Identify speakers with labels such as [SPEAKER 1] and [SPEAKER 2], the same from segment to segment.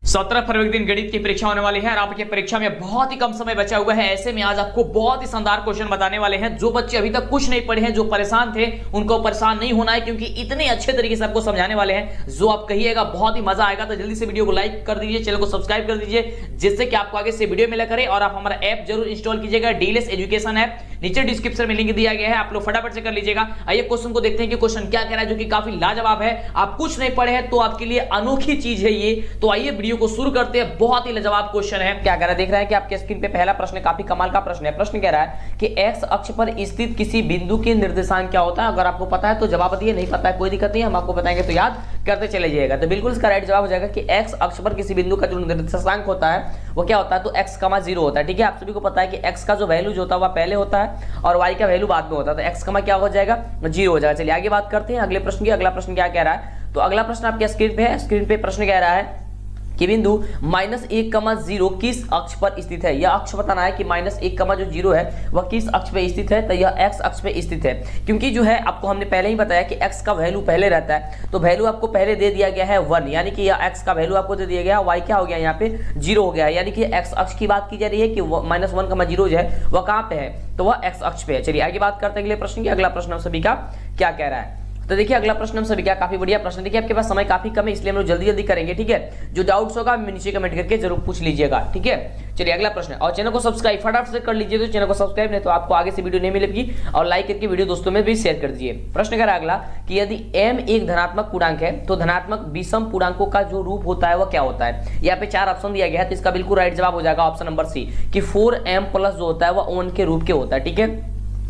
[SPEAKER 1] 17 फरवरी दिन गणित की परीक्षा होने वाली है और आपकी परीक्षा में बहुत ही कम समय बचा हुआ है। ऐसे में आज आपको बहुत ही शानदार क्वेश्चन बताने वाले हैं। जो बच्चे अभी तक कुछ नहीं पढ़े हैं, जो परेशान थे, उनको परेशान नहीं होना है, क्योंकि इतने अच्छे तरीके से आपको समझाने वाले हैं जो आप कहिएगा बहुत ही मजा आएगा। तो जल्दी से वीडियो को लाइक कर दीजिए, चैनल को सब्सक्राइब कर दीजिए, जिससे कि आपको आगे से वीडियो मिला करे। और आप हमारा ऐप जरूर इंस्टॉल कीजिएगा, डीएलएस एजुकेशन ऐप, नीचे डिस्क्रिप्शन में लिंक दिया गया है, आप लोग फटाफट से कर लीजिएगा। आइए क्वेश्चन को देखते हैं कि क्वेश्चन क्या कह रहा है, जो कि काफी लाजवाब है। आप कुछ नहीं पढ़े हैं तो आपके लिए अनोखी चीज है ये। तो आइए वीडियो को शुरू करते हैं। बहुत ही लाजवाब क्वेश्चन है। क्या कह रहा है, देख रहे हैं कि आपके स्क्रीन पे पहला प्रश्न काफी कमाल का प्रश्न है। प्रश्न कह रहा है कि एक्स अक्ष पर स्थित किसी बिंदु के निर्देशांक क्या होता है। अगर आपको पता है तो जवाब दिए, नहीं पता है कोई दिक्कत नहीं, हम आपको बताएंगे तो याद करते चले जाइएगा। तो बिल्कुल इसका राइट जवाब हो जाएगा कि एक्स अक्ष पर किसी बिंदु का जो निर्देशांक होता है वो क्या होता है, तो एक्स कमा 0 होता है। ठीक है, आप सभी को पता है कि एक्स का जो वैल्यू जो होता है वह पहले होता है और वाई का वैल्यू बाद में होता है। तो एक्स कमा क्या हो जाएगा, 0 हो जाएगा। चलिए आगे बात करते हैं अगले प्रश्न की। अगला प्रश्न क्या कह रहा है, तो अगला प्रश्न आपके स्क्रीन पे है। स्क्रीन पे प्रश्न कह रहा है कि बिंदु -1,0 किस अक्ष पर स्थित है। यह अक्ष बताना है कि -1,0 है वह किस अक्ष पे स्थित है। तो यह एक्स अक्ष पे स्थित है, क्योंकि जो है आपको हमने पहले ही बताया कि एक्स का वैल्यू पहले रहता है। तो वैल्यू आपको पहले दे दिया गया है 1, यानी कि यह एक्स का वैल्यू आपको दे दिया गया, वाई क्या हो गया यहाँ पे 0 हो गया है। यानी कि एक्स अक्ष की बात की जा रही है कि -1,0 जो है वह कहाँ पे है, तो वह एक्स अक्ष पे है। चलिए आगे बात करते हैं अगले प्रश्न की। अगला प्रश्न हम सभी का क्या कह रहा है, तो देखिए अगला प्रश्न हम सभी का काफी बढ़िया प्रश्न। देखिए आपके पास समय काफी कम है, इसलिए हम लोग जल्दी जल्दी करेंगे। ठीक है, जो डाउट्स होगा नीचे कमेंट करके जरूर पूछ लीजिएगा। ठीक है, चलिए अगला प्रश्न है। और चैनल को सब्सक्राइब फटाफट से कर लीजिए, तो चैनल को सब्सक्राइब नहीं तो आपको आगे से वीडियो नहीं मिलेगी। और लाइक करके वीडियो दोस्तों में भी शेयर कर दीजिए। प्रश्न कह रहा है अगला कि यदि m एक धनात्मक पूर्णांक है तो धनात्मक विषम पूर्णांकों का जो रूप होता है वह क्या होता है। यहाँ पे 4 ऑप्शन दिया गया है, तो इसका बिल्कुल राइट जवाब हो जाएगा ऑप्शन नंबर सी कि 4m+ जो होता है वह 1 के रूप के होता है। ठीक है,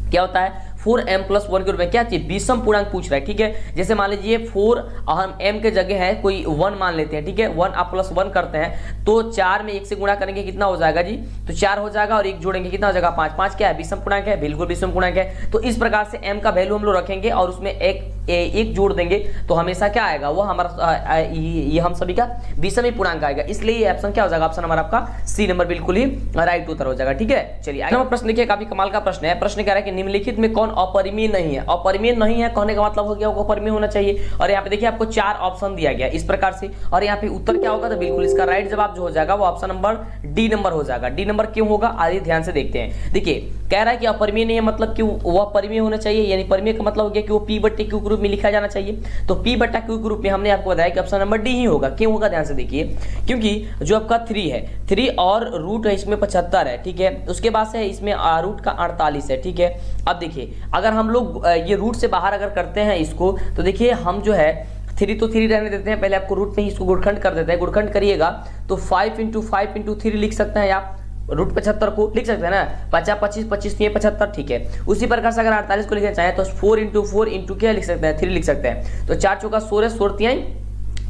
[SPEAKER 1] क्या होता है 4m+1 के रूप में क्या चाहिए, विषम पूर्णांक पूछ रहा है। ठीक है, जैसे मान लीजिए 4 हम m के जगह है कोई 1 मान लेते हैं। ठीक है, 1 आप +1 करते हैं तो 4 में 1 से गुणा करेंगे कितना हो जाएगा जी, तो 4 हो जाएगा और 1 जोड़ेंगे कितना हो जाएगा 5। 5 क्या है, विषम पूर्णांक है, बिल्कुल विषम पूर्णांक है। तो इस प्रकार से m का वैल्यू हम लोग रखेंगे और उसमें एक जोड़ देंगे तो हमेशा क्या आएगा, वो हमारा ये हम सभी का विषम ही पूर्णांक आएगा। इसलिए ये ऑप्शन क्या हो जाएगा, ऑप्शन नंबर आपका सी नंबर बिल्कुल ही राइट उत्तर हो जाएगा। ठीक है, चलिए अगला प्रश्न देखिए, काफी कमाल का प्रश्न है। प्रश्न कह रहा है कि निम्नलिखित में कौन अपरिमेय नहीं है। अपरिमेय नहीं है कहने का मतलब हो गया वो अपरिमेय होना चाहिए। और यहाँ पे देखिए आपको 4 ऑप्शन दिया गया इस प्रकार से, और यहाँ पे उत्तर क्या होगा, तो बिल्कुल इसका राइट जवाब जो हो जाएगा वो ऑप्शन नंबर डी नंबर हो जाएगा। डी नंबर क्यों होगा, आइए ध्यान से देखते हैं। देखिए कह रहा है कि अपरिमेय नहीं है मतलब कि वह परिमेय होना चाहिए, यानी परिमेय का मतलब हो गया कि वो P/Q के रूप में लिखा जाना चाहिए। तो P/Q के रूप में हमने आपको बताया कि ऑप्शन नंबर डी ही होगा। क्यों होगा, ध्यान से देखिए, क्योंकि जो आपका 3 है, 3 और रूट है इसमें 75 है। ठीक है, उसके बाद से इसमें रूट का 48 है। ठीक है, अब देखिए अगर हम लोग ये रूट से बाहर अगर करते हैं इसको, तो देखिए हम जो है 3 तो 3 रहने देते हैं, पहले आपको रूट में ही इसको गुणखंड कर देते हैं। गुणखंड करिएगा तो 5 × 5 × 3 लिख सकते हैं आप, रूट 75 को लिख सकते हैं ना, 50 25 25 ये 75। ठीक है, उसी प्रकार से अगर 48 को लिखना चाहें तो 4 × 4 × क्या लिख सकते हैं, 3 लिख सकते हैं। तो 4 चौका 16, 16 तिहाई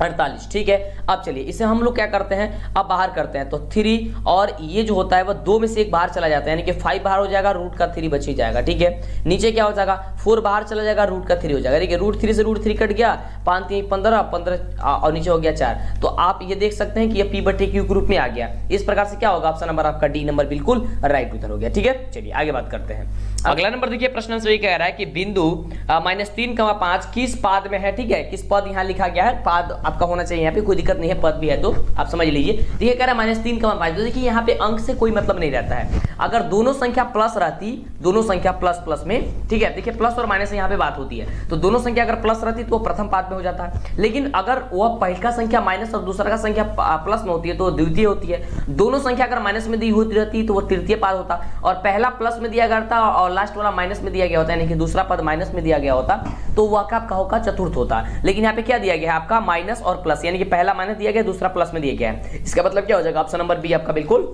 [SPEAKER 1] 48। ठीक है, अब चलिए इसे हम लोग क्या करते हैं, अब बाहर करते हैं। तो 3 और ये जो होता है वह 2 में से एक बाहर चला जाता है, यानी कि 5 बाहर हो जाएगा, रूट का 3 बच ही जाएगा। ठीक है, नीचे क्या हो जाएगा, 4 बाहर चला जाएगा, रूट का 3 हो जाएगा। देखिए रूट 3 से रूट 3 कट गया, 5 3 15 15 और नीचे हो गया 4। तो आप ये देख सकते हैं कि ये P/Q के रूप में आ गया। इस प्रकार से क्या होगा, ऑप्शन नंबर आपका डी नंबर बिल्कुल राइट उत्तर हो गया। ठीक है, चलिए आगे बात करते हैं। अगला नंबर देखिए, प्रश्न से कह रहा है कि बिंदु -3,5 किस पाद में है। ठीक है, किस पद यहाँ लिखा गया है, पाद आपका होना चाहिए, यहाँ पे कोई दिक्कत नहीं है, पद भी है तो आप समझ लीजिए। देखिए कह रहा है -3,5, तो देखिए यहाँ पे अंक से कोई मतलब नहीं रहता है। अगर दोनों संख्या प्लस रहती, दोनों संख्या प्लस प्लस में, ठीक है, देखिए प्लस और माइनस यहाँ पे बात होती है, तो दोनों संख्या अगर प्लस रहती तो वो प्रथम पाद में हो जाता है। लेकिन अगर वह पहला संख्या माइनस और दूसरा का संख्या प्लस में होती है तो द्वितीय होती है। दोनों संख्या अगर माइनस में दी होती रहती तो वो तृतीय पाद होता, और पहला प्लस में दिया गया था और लास्ट वाला माइनस में दिया गया होता है, यानी कि दूसरा पद माइनस में दिया गया होता तो वह आपका होगा चतुर्थ होता। लेकिन यहाँ पे क्या दिया गया है आपका, माइनस और प्लस, यानी कि पहला माइनस दिया गया, दूसरा प्लस में दिया गया है। इसका मतलब क्या हो जाएगा, ऑप्शन नंबर बी आपका बिल्कुल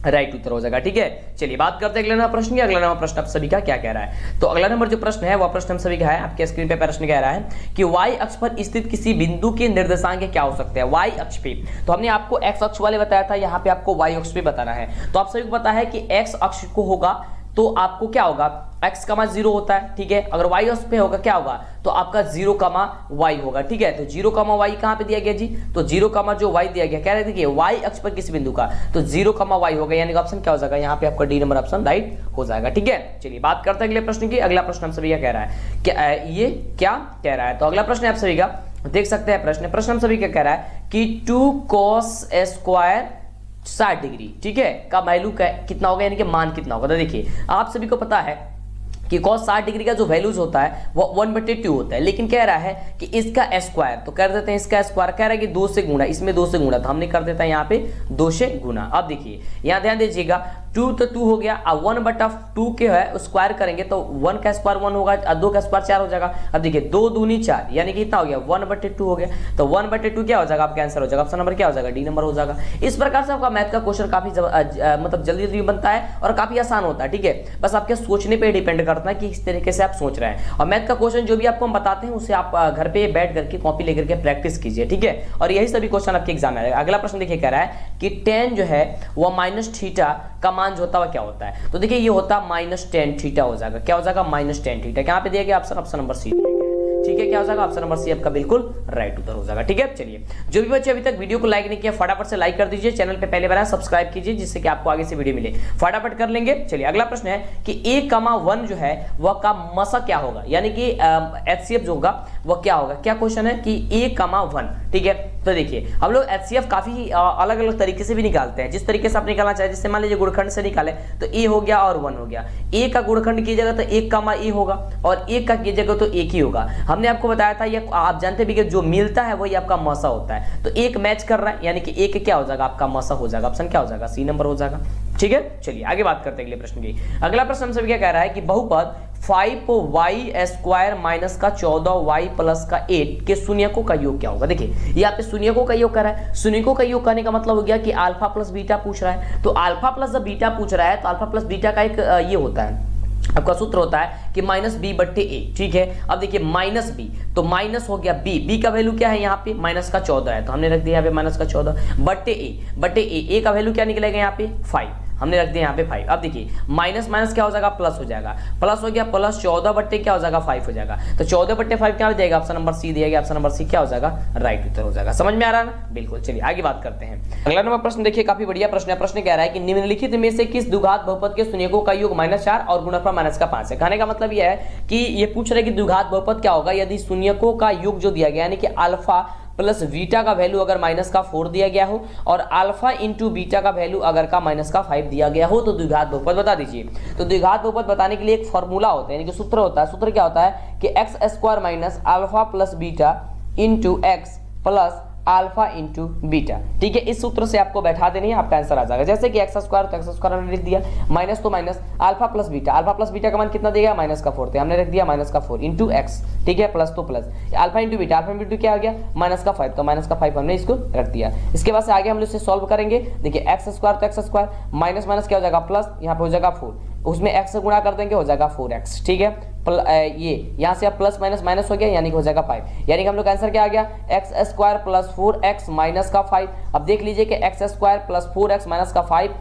[SPEAKER 1] राइट उत्तर हो जाएगा। ठीक है, चलिए बात करते हैं अगला नंबर प्रश्न की। अगला नंबर प्रश्न आप सभी का क्या कह रहा है, तो अगला नंबर जो प्रश्न है वह प्रश्न हम सभी का है, आपके स्क्रीन पे प्रश्न कह रहा है कि y अक्ष पर स्थित किसी बिंदु के निर्देशांक क्या हो सकते हैं। y अक्ष पे तो हमने आपको x अक्ष वाले बताया था, यहाँ पे आपको y अक्ष पे बताना है। तो आप सभी को पता है कि x अक्ष को होगा तो आपको क्या होगा, x, 0 होता है। ठीक है, अगर y अक्ष पे होगा क्या होगा, तो आपका 0, y होगा। ठीक है, तो 0, y कहां पे दिया गया जी, तो 0, जो y दिया गया, कह रहे देखिए y अक्ष पर किसी बिंदु का, तो 0, y होगा, यानी कि ऑप्शन क्या हो जाएगा, यहाँ पे आपका डी नंबर ऑप्शन राइट हो जाएगा। ठीक है, चलिए बात करते हैं अगले प्रश्न की। अगला प्रश्न हम सभी का कह रहा है, ये क्या कह रहा है, तो अगला प्रश्न आप सभी का देख सकते हैं प्रश्न हम सभी क्या कह रहा है कि 2 cos स्क्वायर 60 डिग्री, ठीक है, का वैल्यू कितना होगा, यानी कि मान कितना होगा। तो देखिए आप सभी को पता है कि cos 60 डिग्री का जो वैल्यूज होता है वो 1/2 होता है, लेकिन कह रहा है कि इसका स्क्वायर, तो कर देते हैं इसका स्क्वायर, कह रहा है कि 2 से गुणा, इसमें 2 से गुणा, तो हमने कर देता है यहाँ पे 2 से गुणा। अब देखिए यहाँ ध्यान दीजिएगा 2 तो 2 हो गया, अब 1/2 के है स्क्वायर करेंगे तो 1 का स्क्वायर 1 होगा, 2 का स्क्वायर 4 हो जाएगा। अब देखिए 2 दूनी 4, यानी कि कितना हो गया 1/2 हो गया, तो 1/2 क्या हो जाएगा, आपका आंसर हो जाएगा, ऑप्शन नंबर क्या हो जाएगा, डी नंबर हो जाएगा। इस प्रकार से आपका मैथ का क्वेश्चन काफी मतलब जल्दी जल्दी बनता है और काफी आसान होता है, ठीक है, बस आपके सोचने पर डिपेंड करता है कि इस तरीके से आप सोच रहे हैं। और मैथ का क्वेश्चन जो भी आपको हम बताते हैं उसे आप घर पे बैठ करके कॉपी लेकर के प्रैक्टिस कीजिए, ठीक है, और यही सभी क्वेश्चन आपके एग्जाम में आएगा। अगला प्रश्न देखिए कह रहा है कि tan जो है वो -θ का मान जो होता है क्या होता है, तो देखिए ये होता है -tan θ हो जाएगा, क्या हो जाएगा -tan θ, यहाँ पे दिया गया ऑप्शन नंबर सी, ठीक है, क्या हो जाएगा ऑप्शन नंबर सी आपका बिल्कुल राइट उत्तर हो जाएगा, ठीक है। चलिए जो भी बच्चे अभी तक वीडियो को लाइक नहीं किया फटाफट से लाइक कर दीजिए, चैनल पे पहले बार सब्सक्राइब कीजिए जिससे कि आपको आगे से वीडियो मिले, फटाफट कर लेंगे। चलिए अगला प्रश्न है कि 1,1 जो है वह का मसा क्या होगा, यानी कि एचसीएफ जो होगा वह क्या होगा, क्या क्वेश्चन है कि 1,1, ठीक है। तो देखिए हम लोग एचसीएफ काफी अलग अलग तरीके से भी निकालते हैं, जिस तरीके से आप निकालना चाहे, जैसे मान लीजिए गुणखंड से निकाले तो ए हो गया और 1 हो गया, ए का गुणखंड कीजिएगा तो 1, ए होगा और 1 का कीजिएगा तो 1 ही होगा। हमने आपको बताया था ये आप जानते भी कि जो मिलता है वही आपका मसा होता है, तो एक मैच कर रहा है यानी कि एक क्या हो जाएगा आपका मसा हो जाएगा, ऑप्शन क्या हो जाएगा सी नंबर हो जाएगा, ठीक है। चलिए आगे बात करते हैं अगले प्रश्न की। अगला प्रश्न हमसे क्या कह रहा है कि बहुपद 5y² माइनस का 14y प्लस का 8 के शून्यकों का योग क्या होगा। देखिए यहाँ पे शून्यकों का योग कर रहा है, शून्यकों का योग करने का मतलब हो गया कि अल्फा प्लस बीटा पूछ रहा है, तो अल्फा प्लस जब बीटा पूछ रहा है तो अल्फा प्लस बीटा का एक ये होता है, आपका सूत्र होता है कि -b/a, ठीक है। अब देखिए -b तो माइनस हो गया b का वैल्यू क्या है यहाँ पे माइनस का 14 है, तो हमने रख दिया यहाँ पे माइनस का 14/a, a का वैल्यू क्या निकलेगा यहाँ पे 5, हमने रख दिया यहाँ पे 5। अब देखिए माइनस माइनस क्या हो जाएगा प्लस हो जाएगा, प्लस हो गया प्लस 14 क्या हो जाएगा 5 हो जाएगा, तो 14/5 क्या हो जाएगा, ऑप्शन नंबर सी दिया गया, ऑप्शन नंबर सी क्या हो जाएगा राइट उत्तर हो जाएगा। समझ में आ रहा है ना, बिल्कुल। चलिए आगे बात करते हैं। अगला नंबर प्रश्न देखिए काफी बढ़िया प्रश्न है, प्रश्न कह रहा है कि निम्नलिखित में से किस द्विघात बहुपद के शून्यकों का योग -4 और गुणनफल -5 है। कहने का मतलब यह है कि ये पूछ रहे कि द्विघात बहुपद क्या होगा यदि शून्यकों का योग जो दिया गया यानी कि अल्फा प्लस बीटा का वैल्यू अगर -4 दिया गया हो और अल्फा इंटू बीटा का वैल्यू अगर का -5 दिया गया हो तो द्विघात बहुपद बता दीजिए। तो द्विघात बहुपद बताने के लिए एक फॉर्मूला होता है यानी कि सूत्र होता है, सूत्र क्या होता है कि x² minus alpha plus beta into x plus alpha into beta, ठीक है। इस सूत्र से आपको बैठा देनी है, आपका आंसर आ जाएगा। जैसे कि x² तो x² हमने लिख दिया, माइनस तो माइनस, अल्फा प्लस बीटा का मान कितना देगा -4 हमने रख दिया -4 इंटू एक्स, ठीक है, प्लस तो प्लस, अल्फा इंटू बीटा क्या आ गया -5, तो -5 हमने इसको रख दिया। इसके बाद से आगे हम इसे सॉल्व करेंगे। देखिए x² तो x² माइनस माइनस क्या हो जाएगा प्लस, यहाँ पे हो जाएगा 4, उसमें x से गुणा कर देंगे हो जाएगा 4x, ठीक है। ये यहाँ से अब प्लस माइनस माइनस हो गया यानी कि हो जाएगा 5, यानी कि हम लोग आंसर क्या आ गया x² प्लस 4x माइनस का 5। अब देख लीजिए कि x² प्लस 4x माइनस का 5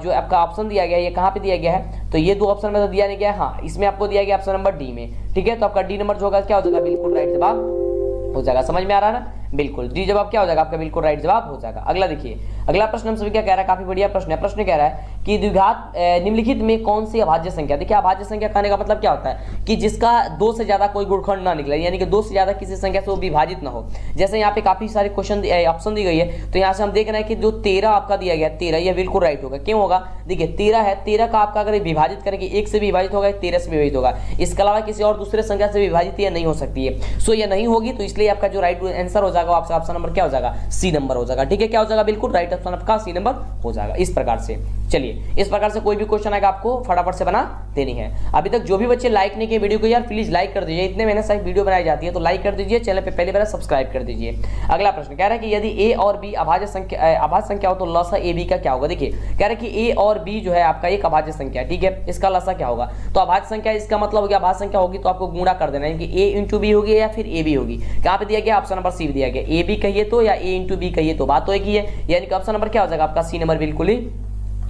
[SPEAKER 1] जो आपका ऑप्शन दिया गया है ये कहाँ पे दिया गया है, तो ये दो ऑप्शन में तो दिया नहीं गया है, हाँ इसमें आपको दिया गया ऑप्शन नंबर डी में, ठीक है। तो आपका डी नंबर जो होगा क्या हो जाएगा बिल्कुल राइट जवाब हो जाएगा। समझ में आ रहा है ना, बिल्कुल डी जवाब क्या हो जाएगा आपका बिल्कुल राइट जवाब हो जाएगा। अगला देखिए अगला प्रश्न हम सभी क्या कह रहा है, काफी बढ़िया प्रश्न है। प्रश्न कह रहा है कि द्विघात निम्नलिखित में कौन सी अभाज्य संख्या, देखिए अभाज्य संख्या कहने का मतलब क्या होता है कि जिसका 2 से ज्यादा कोई गुणखंड ना निकले, यानी कि 2 से ज्यादा किसी संख्या से वो विभाजित ना हो। जैसे यहाँ पे काफी सारे क्वेश्चन ऑप्शन दी गई है, तो यहाँ से हम देख रहे हैं कि जो 13 आपका दिया गया 13 ये बिल्कुल राइट होगा। क्यों होगा, देखिए 13 है, 13 का आपका अगर विभाजित करेंगे 1 से विभाजित होगा 13 से विभाजित होगा, इसके अलावा किसी और दूसरे संख्या से विभाजित यह नहीं हो सकती है। सो ये नहीं होगी, तो इसलिए आपका जो राइट आंसर हो जाएगा आपका ऑप्शन नंबर क्या हो जाएगा सी नंबर हो जाएगा, ठीक है। क्या हो जाएगा बिल्कुल राइट ऑप्शन आपका सी नंबर हो जाएगा। इस प्रकार से चलिए इस प्रकार से कोई भी क्वेश्चन आएगा आपको फटाफट से बना देनी है। अभी तक जो भी बच्चे लाइक नहीं किए वीडियो को यार प्लीज लाइक कर दीजिए, इतने मेहनत से वीडियो बनाई जाती है तो लाइक कर दीजिए, चैनल पे पहले बार सब्सक्राइब कर दीजिए। अगला प्रश्न कह रहा है कि यदि ए और बी अभाज्य संख्या हो तो लसा ए बी का क्या होगा। देखिए कह रहे हैं कि ए और बी जो है आपका एक अभाज्य संख्या, ठीक है, इसका लसा क्या होगा, तो अभाज्य संख्या इसका मतलब हो गया अभाज्य संख्या होगी तो आपको गुणा कर देना है कि ए इंटू बी होगी या फिर ए बी होगी। कहाँ पे दिया गया ऑप्शन नंबर सी दिया गया, ए बी कहिए तो या ए इंटू बी कहिए तो बात तो एक ही है, यानी कि ऑप्शन नंबर क्या हो जाएगा आपका सी नंबर बिल्कुल ही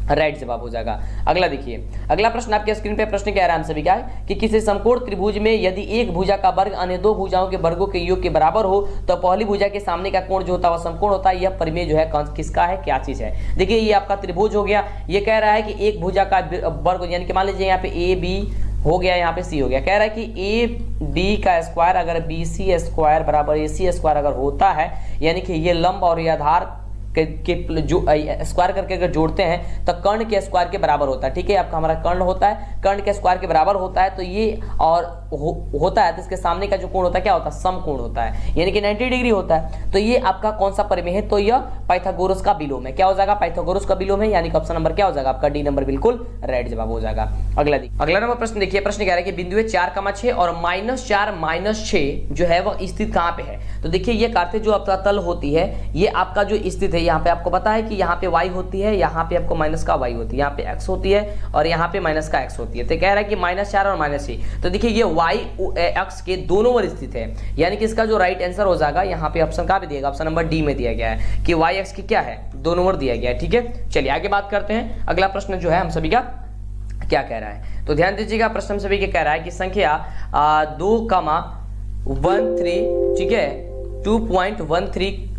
[SPEAKER 1] राइट जवाब हो जाएगा। अगला देखिए अगला प्रश्न आपके स्क्रीन पे प्रश्न क्या है आराम से भी क्या है कि किसी समकोण त्रिभुज में यदि एक भुजा का वर्ग अन्य दो भुजाओं के वर्गों के योग के बराबर हो तो पहली भुजा के सामने का कोण जो होता है वह समकोण होता है। यह परिमेय जो है किसका है, क्या चीज है। देखिए ये आपका त्रिभुज हो गया, ये कह रहा है कि एक भुजा का वर्ग यानी कि मान लीजिए यहाँ पे ए बी हो गया, यहाँ पे सी हो गया। कह रहा है कि ए डी का स्क्वायर अगर बी सी स्क्वायर बराबर ए सी स्क्वायर अगर होता है, यानी कि ये लंब और ये आधार के जो स्क्वायर करके अगर जोड़ते हैं तो कर्ण के स्क्वायर के बराबर होता है। ठीक है, आपका हमारा कर्ण होता है, कर्ण के स्क्वायर के बराबर होता है, तो ये और होता है तो इसके सामने का जो कोण होता है क्या होता है, समकोण होता है, यानी कि 90 डिग्री होता है। तो ये आपका कौन सा परिमेय है, तो यह पाइथागोरस का विलोम है। क्या हो जाएगा, पाइथागोरस का विलोम है, यानी कि ऑप्शन नंबर क्या हो जाएगा आपका डी नंबर बिल्कुल राइट जवाब हो जाएगा। अगला नंबर प्रश्न देखिए, प्रश्न कह रहा है कि बिंदु 4,6 और -4 -6 जो है वह स्थित कहां पे है। तो देखिए ये कार्य जो आपका तल होती है, ये आपका जो स्थित है, यहाँ पे आपको पता है कि यहाँ पे y होती है, यहाँ पे आपको माइनस का y होती है, यहाँ पे x होती है और यहाँ पे माइनस का x होती है। तो कह रहा है कि -4 और -6, तो देखिए ये y x के दोनों ओर स्थित है, यानी कि इसका जो राइट आंसर हो जाएगा यहाँ पे ऑप्शन कहाँ पे दिएगा, ऑप्शन नंबर डी में दिया गया है कि y x की क्या है, दोनों ओर दिया गया है। ठीक है, चलिए आगे बात करते हैं। अगला प्रश्न जो है हम सभी का क्या कह रहा है, तो ध्यान दीजिएगा, प्रश्न हम सभी के कह रहा है कि संख्या 2,13 ठीक है 2.13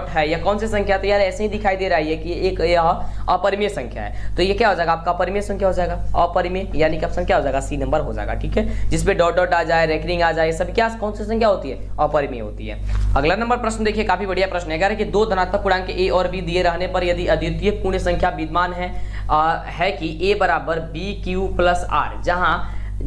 [SPEAKER 1] है, यह कौन सी संख्या, तो यार ऐसे ही दिखाई दे रहा है कि एक यह अपरिमेय संख्या है, तो ये क्या हो जाएगा आपका अपरिमेय संख्या हो जाएगा, अपरिमेय, यानी कि ऑप्शन क्या हो जाएगा, सी नंबर हो जाएगा। ठीक है, जिसपे डॉट डॉट आ जाए, रेकरिंग आ जाए, सब क्या कौन सी संख्या होती है, अपरिमेय होती है। अगला नंबर प्रश्न देखिए, काफी बढ़िया प्रश्न है कि दो धनात्मक पूर्णांक ए और बी दिए रहने पर यदि अद्वितीय पूर्ण संख्या विद्यमान है कि ए बराबर बी क्यू प्लस आर, जहां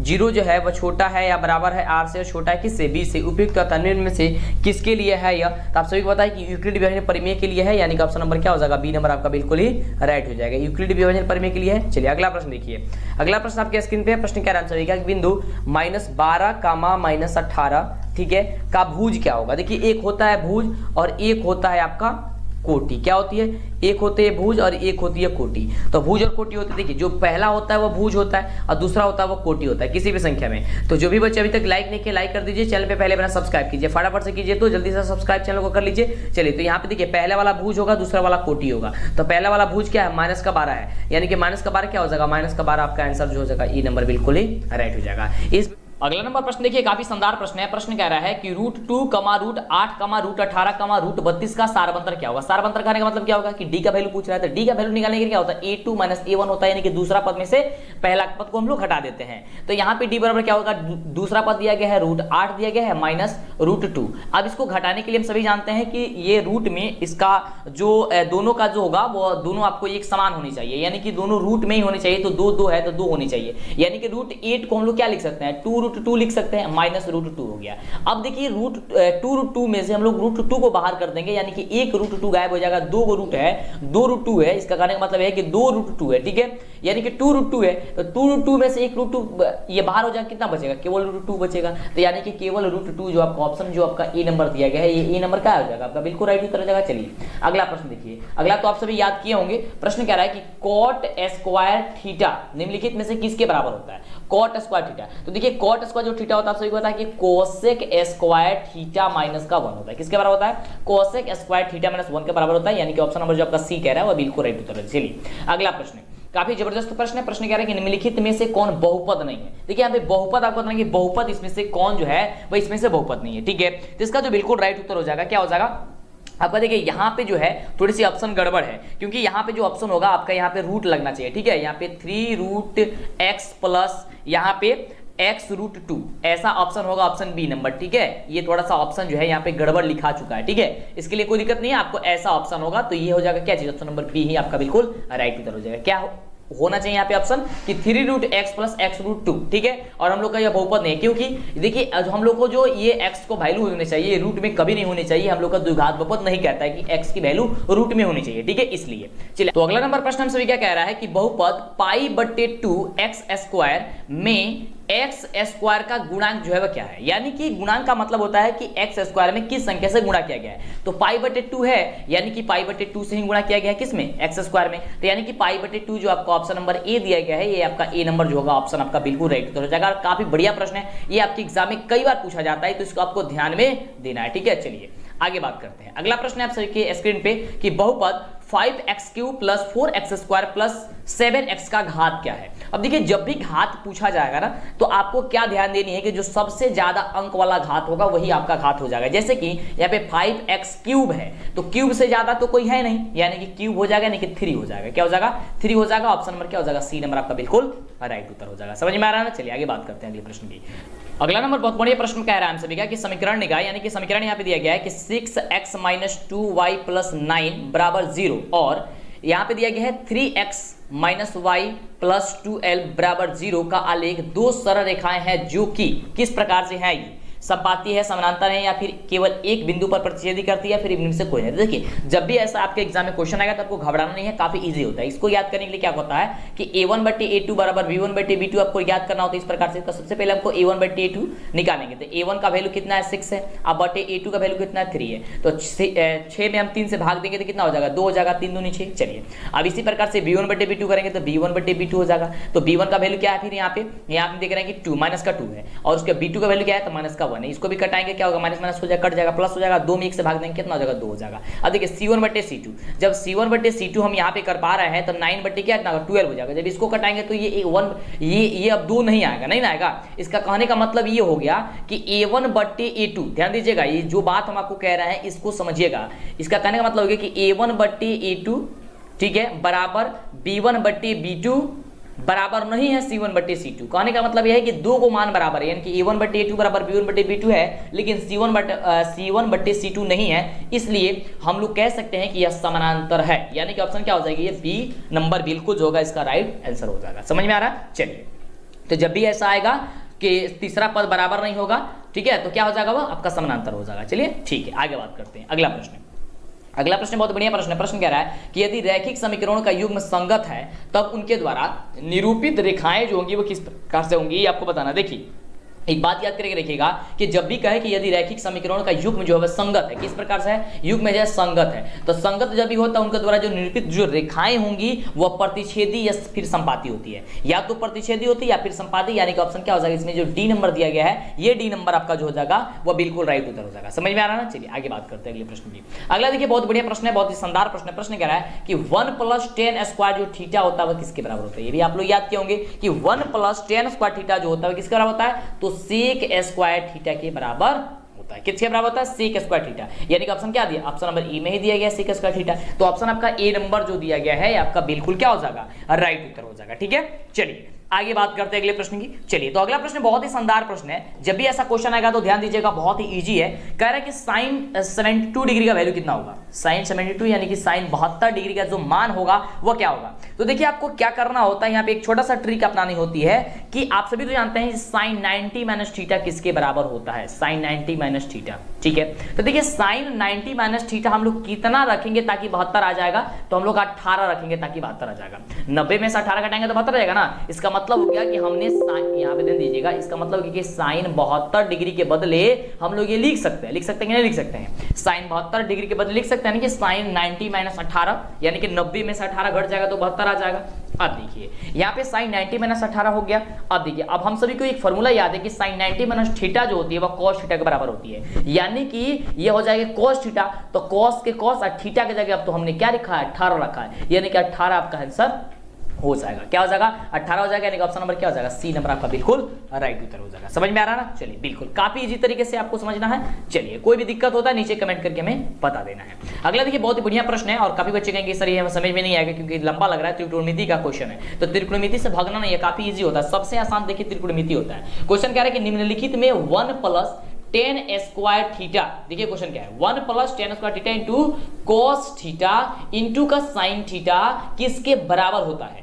[SPEAKER 1] 0 जो है वह छोटा है या बराबर है r से, छोटा है किससे, b से, उपयुक्त तथा निम्न में से किसके लिए है यह, तो आप सभी को पता है कि यूक्लिड विभाजन परिमेय के लिए है, यानी कि ऑप्शन नंबर क्या हो जाएगा, बी नंबर आपका बिल्कुल ही राइट हो जाएगा, यूक्लिड विभाजन परिमेय के लिए है। चलिए अगला प्रश्न देखिए, अगला प्रश्न आपके स्क्रीन पे प्रश्न क्या आंसर है, बिंदु -12, -18 ठीक है का भुज क्या होगा। देखिए एक होता है भुज और एक होता है आपका कोटि। क्या होती है, एक होते है भुज और एक होती है कोटि। तो भुज और कोटि होते हैं, देखिए जो पहला होता है वो भुज होता है और दूसरा होता है वो कोटि होता है किसी भी संख्या में। तो जो भी बच्चे अभी तक लाइक नहीं किए, लाइक कर दीजिए, चैनल पे पहले अपना सब्सक्राइब कीजिए, फटाफट से कीजिए, तो जल्दी से सब्सक्राइब चैनल को कर लीजिए। चलिए तो यहाँ पे देखिए पहला वाला भुज होगा, दूसरा वाला कोटि होगा। तो पहला वाला भुज क्या है, -12 है, यानी कि -12 क्या हो जाएगा, -12 आपका आंसर जो हो जाएगा ई नंबर बिल्कुल ही राइट हो जाएगा। इस अगला नंबर प्रश्न देखिए, काफी शानदार प्रश्न है। प्रश्न कह रहा है कि √2, √8, √18, √32 का सारवंतर क्या होगा। सारवंतर कहने का मतलब क्या होगा कि डी का वैल्यू पूछ रहा है, तो डी का वैल्यू निकालने के लिए क्या होता है, a2 - a1 होता है, यानी कि दूसरा पद में से पहला पद को हम लोग हटा देते हैं। तो यहाँ पे डी बराबर क्या होगा, दूसरा पद दिया गया है √8 दिया गया है -√2। अब इसको घटाने के लिए हम सभी जानते हैं कि ये रूट में इसका जो दोनों का जो होगा वो दोनों आपको एक समान होनी चाहिए, यानी कि दोनों रूट में ही होनी चाहिए। तो 2 है तो 2 होनी चाहिए, यानी कि √8 को हम लोग क्या लिख सकते हैं, 2√2 लिख सकते हैं, -√2 हो गया। अब देखिए √2 में से हम लोग √2 को बाहर कर देंगे, यानी कि एक √2 गायब हो जाएगा, 2 रूट है, 2 √2 है, इसका कहने का मतलब है कि 2 √2 है। ठीक है, यानी कि 2 √2 है, तो 2 √2 में से एक √2 ये बाहर हो जाएगा, कितना बचेगा, केवल √2 बचेगा। तो यानी कि केवल √2 जो आपका ऑप्शन जो आपका ए नंबर दिया गया है, ये ए नंबर क्या हो जाएगा आपका बिल्कुल राइट उत्तर हो जाएगा। चलिए अगला प्रश्न देखिए, अगला तो आप सभी याद किए होंगे। प्रश्न कह रहा है कि cot स्क्वायर थीटा निम्नलिखित में से किसके बराबर होता है, cot स्क्वायर थीटा। तो देखिए cot स्क्वायर जो थीटा होता है आप सभी को पता है कि कोसेक स्क्वायर थीटा -1 होता है, किसके बराबर होता है, कोसेक स्क्वायर थीटा -1 के बराबर होता है, यानी कि ऑप्शन नंबर जो आपका सी कह रहा है वो बिल्कुल राइट उत्तर है। चलिए अगला प्रश्न काफी जबरदस्त प्रश्न है। प्रश्न कह रहा है कि निम्नलिखित में से कौन बहुपद नहीं है। देखिए यहाँ पे बहुपद आपको बताना कि बहुपद इसमें से कौन जो है वो इसमें से बहुपद नहीं है। ठीक है, तो इसका जो बिल्कुल राइट उत्तर हो जाएगा क्या हो जाएगा आपका, देखिए यहाँ पे जो है थोड़ी सी ऑप्शन गड़बड़ है, क्योंकि यहाँ पे जो ऑप्शन होगा आपका यहाँ पे रूट लगना चाहिए। ठीक है, यहाँ पे 3√x प्लस यहाँ पे x√2 ऐसा ऑप्शन होगा, ऑप्शन बी नंबर। ठीक है, ये थोड़ा सा ऑप्शन जो है यहाँ पे गड़बड़ लिखा चुका है। ठीक है, इसके लिए कोई दिक्कत नहीं है, आपको ऐसा ऑप्शन होगा तो ये हो जाएगा क्या चीज, ऑप्शन नंबर बी ही आपका बिल्कुल राइट उत्तर हो जाएगा। क्या होना चाहिए यहाँ पे ऑप्शन कि 3√x प्लस x√2। ठीक है, और हम लोग का यह बहुपद नहीं है, क्योंकि देखिए हम लोग को जो ये x को वैल्यू होनी चाहिए रूट में कभी नहीं होनी चाहिए। हम लोग का द्विघात बहुपद नहीं कहता है कि x की वैल्यू रूट में होनी चाहिए। ठीक है, इसलिए चलिए तो अगला नंबर प्रश्न हम सभी क्या कह रहा है कि बहुपद π/2x² में एक्स स्क्वायर का गुणांक जो है वह क्या है, यानी कि गुणांक का मतलब होता है कि एक्स स्क्वायर में किस संख्या से गुणा किया गया है। तो π/2 है, यानी कि π/2 से ही गुणा किया गया है किसमें, एक्स स्क्वायर में। तो यानी कि π/2 जो आपका ऑप्शन नंबर ए दिया गया है, ये आपका ए नंबर जो होगा ऑप्शन आपका बिल्कुल राइट उत्तर हो जाएगा। काफी बढ़िया प्रश्न है, ये आपके एग्जाम में कई बार पूछा जाता है, तो इसको आपको ध्यान में देना है। ठीक है, चलिए आगे बात करते हैं। अगला प्रश्न है आप सभी के स्क्रीन पे कि बहुपद 5x³ plus 4x² plus 7x का घात क्या है। अब देखिए जब भी घात पूछा जाएगा ना तो आपको क्या ध्यान देनी है कि जो सबसे ज्यादा अंक वाला घात होगा वही आपका घात हो जाएगा। जैसे कि यहाँ पे 5x³ है तो क्यूब से ज्यादा तो कोई है नहीं, यानी कि क्यूब हो जाएगा, यानी कि 3 हो जाएगा। क्या हो जाएगा? 3 हो जाएगा। ऑप्शन नंबर क्या हो जाएगा? सी नंबर आपका बिल्कुल राइट उत्तर हो जाएगा। समझ में आ रहा है ना? चलिए आगे बात करते हैं अगले प्रश्न की। अगला नंबर बहुत बढ़िया प्रश्न कह रहा है हम सभी का कि समीकरण निकाय, यानी कि समीकरण यहाँ पे दिया गया है कि 6x - 2y + 9 = 0 और यहाँ पे दिया गया है 3x - y + 2l = 0 का आलेख दो सरल रेखाएं हैं जो कि किस प्रकार से है, ये समपाती है, समानांतर है, या फिर केवल एक बिंदु पर प्रतिच्छेदी करती है, फिर इनमें से कोई नहीं। देखिए जब भी ऐसा आपके एग्जाम में क्वेश्चन आएगा तो आपको घबराना नहीं है, काफी इजी होता है। इसको याद करने के लिए क्या होता है कि a1/a2 = b1/b2 आपको याद करना होता है इस प्रकार से। तो सबसे पहले हमको a1/a2 निकालेंगे तो a1 का वैल्यू कितना है 6 है, अब बटे a2 का वैल्यू कितना है 3 है, तो 6 में हम 3 से भाग देंगे तो कितना हो जाएगा 2 हो जाएगा, 3 दूनी 6। चलिए अब इसी प्रकार से b1/b2 करेंगे तो b1/b2 हो जाएगा। तो b1 का वैल्यू क्या है, फिर यहाँ पे देख रहे हैं कि 2 माइनस का 2 है और उसके b2 का वैल्यू क्या है तो माइनस का 1 है। इसको भी कटाएंगे क्या होगा, माइनस माइनस हो जाएगा, कट जाएगा, प्लस हो जाएगा, 2 में 1 से भाग देंगे कितना हो जाएगा 2 हो जाएगा। अब देखिए c1/c2, जब c1/c2 हम यहाँ पे कर पा रहे हैं तो 9 क्या 12 हो जाएगा। जब इसको कटाएंगे तो ये अब 2 नहीं आएगा, नहीं आएगा। इसका कहने का मतलब ये हो गया कि a1/a2, ध्यान दीजिएगा ये जो बात हम आपको कह रहे हैं इसको समझिएगा। इसका कहने का मतलब हो गया कि a1/a2 ठीक है बराबर b1/b2 बराबर नहीं है c1/c2। कहने का मतलब यह है कि दो को मान बराबर है, यानी कि a1/a2 बराबर b1/b2 है, लेकिन c1/c2 नहीं है। इसलिए हम लोग कह सकते हैं कि यह समानांतर है, यानी कि ऑप्शन क्या हो जाएगी, ये बी नंबर बिल्कुल जो होगा इसका राइट आंसर हो जाएगा। समझ में आ रहा है? चलिए तो जब भी ऐसा आएगा कि तीसरा पद बराबर नहीं होगा, ठीक है, तो क्या हो जाएगा वह आपका समानांतर हो जाएगा। चलिए ठीक है आगे बात करते हैं। अगला प्रश्न बहुत बढ़िया प्रश्न है। प्रश्न कह रहा है कि यदि रैखिक समीकरणों का युग्म संगत है तब उनके द्वारा निरूपित रेखाएं जो होंगी वो किस प्रकार से होंगी, ये आपको बताना। देखिए एक बात याद करके रखिएगा कि जब भी कहे कि यदि रैखिक समीकरणों का युग्म जो है संगत है, किस प्रकार से है, युग्म जो है संगत है, तो संगत जब भी होता है उनके द्वारा जो निरूपित जो रेखाएं होंगी वह प्रतिच्छेदी या फिर संपाती होती है, या तो प्रतिच्छेदी होती है या फिर संपाती, यानी कि ऑप्शन क्या हो जाएगा इसमें जो डी नंबर दिया गया है, ये डी नंबर आपका जो हो जाएगा वह बिल्कुल राइट उत्तर हो जाएगा। समझ में आ रहा है ना? चलिए आगे बात करते हैं अगले प्रश्न की। अगला देखिए बहुत बढ़िया प्रश्न है, बहुत ही शानदार प्रश्न है। प्रश्न कह रहा है कि 1 + tan² जो थीटा होता है वह किसके बराबर होता है। ये भी आप लोग याद किए होंगे कि 1 + tan² थीटा जो होता है किसके बराबर होता है, तो sec² थीटा के बराबर होता है। किसके बराबर होता है, sec² थीटा, यानी कि ऑप्शन क्या दिया, ऑप्शन नंबर ई में ही दिया गया sec² थीटा। तो ऑप्शन आपका ए नंबर जो दिया गया है आपका बिल्कुल क्या हो जाएगा, राइट उत्तर हो जाएगा। ठीक है चलिए आगे बात करते हैं अगले प्रश्न की। चलिए तो अगला प्रश्न बहुत ही शानदार प्रश्न है, जब भी ऐसा क्वेश्चन आएगा तो ध्यान दीजिएगा, बहुत ही इजी है। कह रहा है कि sin 72 डिग्री का वैल्यू कितना होगा, sin 72 यानी कि sin 72 डिग्री का जो मान होगा वो क्या होगा। तो देखिए आपको क्या करना होता है, यहाँ पे एक छोटा सा ट्रिक अपनानी होती है कि आप सभी तो जानते हैं sin 90 - थीटा किसके बराबर होता है, sin 90 - थीटा। ठीक है तो देखिए sin 90 - थीटा हम लोग कितना रखेंगे ताकि 72 आ जाएगा, तो हम लोग 18 रखेंगे ताकि 72 आ जाएगा। 90 में से 18 घटाएंगे तो 72 आ जाएगा ना। इसका मतलब हो गया कि हमने साइन, यहाँ पे ध्यान दीजिएगा, इसका मतलब कि साइन 72 डिग्री के बदले हम लोग ये लिख सकते हैं कि नहीं लिख सकते हैं, साइन 72 डिग्री के बदले लिख सकते हैं कि साइन 90 - 18, यानी कि 90 में से 18 घट जाएगा तो 72 आ जाएगा। अब देखिए यहाँ पे साइन 90 - 18 हो गया। अब देखिए अब हम सभी को एक फॉर्मूला याद है कि साइन 90 - थीटा जो होती है वह cos थीटा के बराबर होती है, यानी कि ये हो जाएगा cos थीटा, तो cos के cos और थीटा के जगह अब तो हमने क्या लिखा है 18 रखा है, यानी कि 18 आपका आंसर हो जाएगा। क्या हो जाएगा 18 हो जाएगा, यानी कि ऑप्शन नंबर क्या हो जाएगा, सी नंबर आपका बिल्कुल राइट उत्तर हो जाएगा। समझ में आ रहा है ना? चलिए बिल्कुल काफी इजी तरीके से आपको समझना है। चलिए कोई भी दिक्कत होता है नीचे कमेंट करके हमें बता देना है। अगला देखिए बहुत ही बढ़िया प्रश्न है और काफी बच्चे कहेंगे सर ये समझ में नहीं आएगा क्योंकि लंबा लग रहा है, त्रिकोणमिति का क्वेश्चन है। तो त्रिकोणमिति से भागना नहीं है, काफी ईजी होता है, सबसे आसान देखिए त्रिकोणमिति होता है। क्वेश्चन कह रहा है कि निम्नलिखित में 1 + tan² थीटा, देखिए क्वेश्चन क्या है, 1 + tan² theta into cos theta into का sin थीटा किसके बराबर होता है।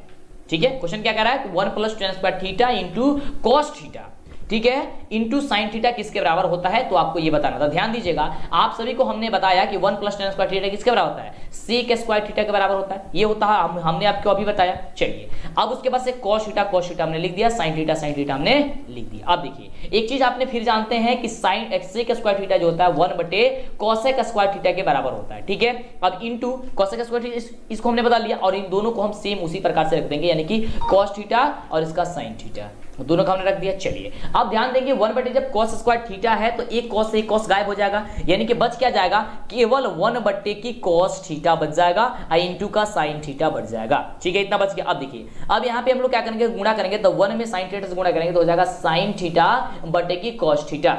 [SPEAKER 1] ठीक है क्वेश्चन क्या कह रहा है, 1 + tan² theta into cos theta, ठीक है, इंटू साइन थीटा किसके बराबर होता है, तो आपको ये बताना था। ध्यान दीजिएगा आप सभी को हमने बताया कि 1 + tan² थीटा किसके बराबर होता है, sec² थीटा के बराबर होता है, ये होता है हमने आपको अभी बताया। चलिए अब उसके बाद से cos थीटा हमने लिख दिया, sin थीटा हमने लिख दिया। अब देखिए एक चीज आपने फिर जानते हैं कि sin sec² थीटा जो होता है 1/cosec² थीटा के बराबर होता है। ठीक है अब इंटू cosec² इसको हमने बता लिया और इन दोनों को हम सेम उसी प्रकार से रख देंगे, यानी कि cos थीटा और इसका sin थीटा। दोनों का हमने रख दिया। चलिए अब ध्यान देंगे 1 जब cos स्क्वायर थीटा है तो एक cos से एक cos गायब हो जाएगा, यानी कि बच क्या जाएगा, केवल 1 की cos थीटा बच जाएगा, इंटू का sin थीटा बच जाएगा। ठीक है, इतना बच गया। अब देखिए अब यहाँ पे हम लोग क्या करेंगे, गुणा करेंगे, तो 1 में sin थीटा से गुणा करेंगे तो हो जाएगा sin थीटा बटे की cos थीटा।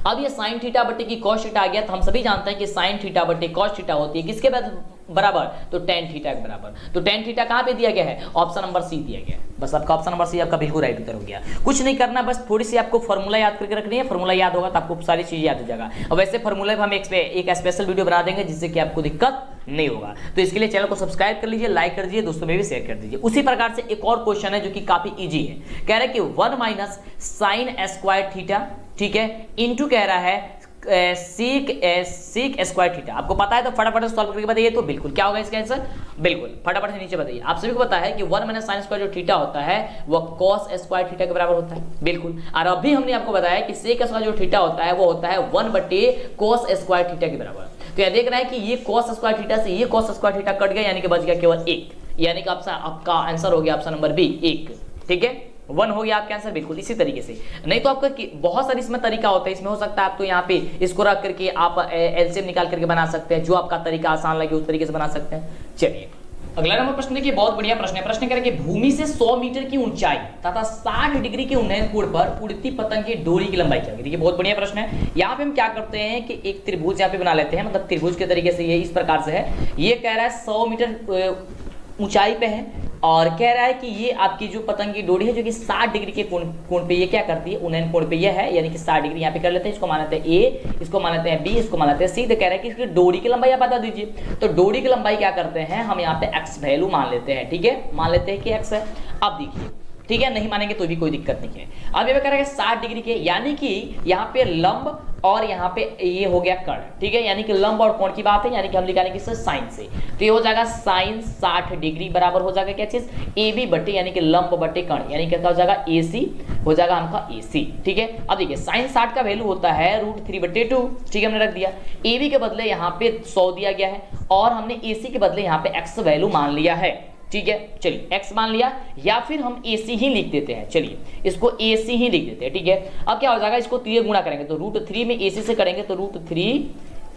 [SPEAKER 1] अब ये sin थीटा बटे की cos थीटा आ गया, तो हम सभी जानते हैं कि sin थीटा बटे cos थीटा होती है किसके बराबर, तो tan थीटा के बराबर। तो tan थीटा कहां पे दिया गया है, ऑप्शन नंबर सी दिया गया है। बस आपका ऑप्शन नंबर सी आपका बिल्कुल राइट उत्तर हो गया। कुछ नहीं करना, बस थोड़ी सी आपको फॉर्मूला याद करके रखनी है, फॉर्मूला याद होगा तो आपको सारी चीजें याद हो जाएगा। और वैसे फॉर्मूला हम एक स्पेशल वीडियो बना देंगे जिससे कि आपको दिक्कत नहीं होगा। तो इसके लिए चैनल को सब्सक्राइब कर लीजिए, लाइक कर दीजिए, दोस्तों में भी शेयर कर दीजिए। उसी प्रकार से एक और क्वेश्चन है जो कि काफी इजी है, कह रहा है कि 1 माइनस साइन स्क्वायर थीटा, ठीक है, इंटू कह रहा है सीक स्क्वायर थीटा। आपको पता है तो फटाफट से सॉल्व करके बताइए, तो बिल्कुल क्या होगा इसका आंसर, बिल्कुल फटाफट से नीचे बताइए। आप सभी को पता है कि 1 माइनस साइन स्क्वायर जो थीटा होता है वह cos स्क्वायर थीटा के बराबर होता है, बिल्कुल। और अभी हमने आपको बताया कि सेक स्क्वायर जो थीटा होता है वो होता है 1 cos स्क्वायर थीटा के बराबर। तो यह देख रहा है कि ये cos स्क्वायर थीटा से ये cos स्क्वायर थीटा कट गया, यानी कि बच गया केवल 1, यानी कि आपका आंसर हो गया ऑप्शन नंबर बी 1। ठीक है, 1 हो गया आपका आंसर, बिल्कुल इसी तरीके से। नहीं तो आपका बहुत सारी इसमें तरीका होता है, इसमें हो सकता है आप तो यहाँ पे इसको रख करके आप एलसीएम निकाल करके बना सकते हैं, जो आपका तरीका आसान लगे उस तरीके से बना सकते हैं। चलिए अगला नंबर प्रश्न देखिए, बहुत बढ़िया प्रश्न है। प्रश्न करें कि भूमि से 100 मीटर की ऊंचाई तथा 60 डिग्री के उन्नयन कोण पर उड़ती पतंग की डोरी की लंबाई क्या होगी। देखिए बहुत बढ़िया प्रश्न है। यहाँ पे हम क्या करते हैं कि एक त्रिभुज यहाँ पे बना लेते हैं, मतलब त्रिभुज के तरीके से ये इस प्रकार से है। ये कह रहा है 100 मीटर ऊंचाई पे है और कह रहा है कि ये आपकी जो पतंग की डोरी है जो कि 60 डिग्री के कोण पे ये क्या करती है, उन्नयन कोण पे ये है, यानी कि 60 डिग्री यहाँ पे कर लेते हैं। इसको मान लेते हैं ए, इसको मान लेते हैं बी, इसको मान लेते हैं सी। तो कह रहा है कि इसकी डोरी की लंबाई आप बता दीजिए। तो डोरी की लंबाई क्या करते हैं, हम यहाँ पे एक्स वैल्यू मान लेते हैं। ठीक है, मान लेते हैं कि एक्स है। अब देखिए, ठीक है, नहीं मानेंगे तो भी कोई दिक्कत नहीं है। अब ये कह रहा है 60 डिग्री के, यानी कि यहाँ पे लंब और यहाँ पे ये हो गया कर्ण। ठीक है, यानी कि लंब और कोण की बात है, यानी कि हम निकालेंगे इससे साइन से। तो ये हो जाएगा साइन 60 डिग्री बराबर हो जाएगा क्या चीज, ए बी बटे यानी कि लंब बटे कर्ण, यानी क्या हो जाएगा ए सी हो जाएगा हमका ए सी। ठीक है, अब देखिए साइन 60 का वैल्यू होता है √3/2। ठीक है, हमने रख दिया। ए बी के बदले यहाँ पे 100 दिया गया है और हमने ए सी के बदले यहाँ पे एक्स वैल्यू मान लिया है। ठीक है, चलिए x मान लिया, या फिर हम AC ही लिख देते हैं। चलिए इसको AC ही लिख देते हैं। ठीक है, अब क्या हो जाएगा, इसको 3 गुणा करेंगे तो √3 में AC से करेंगे तो √3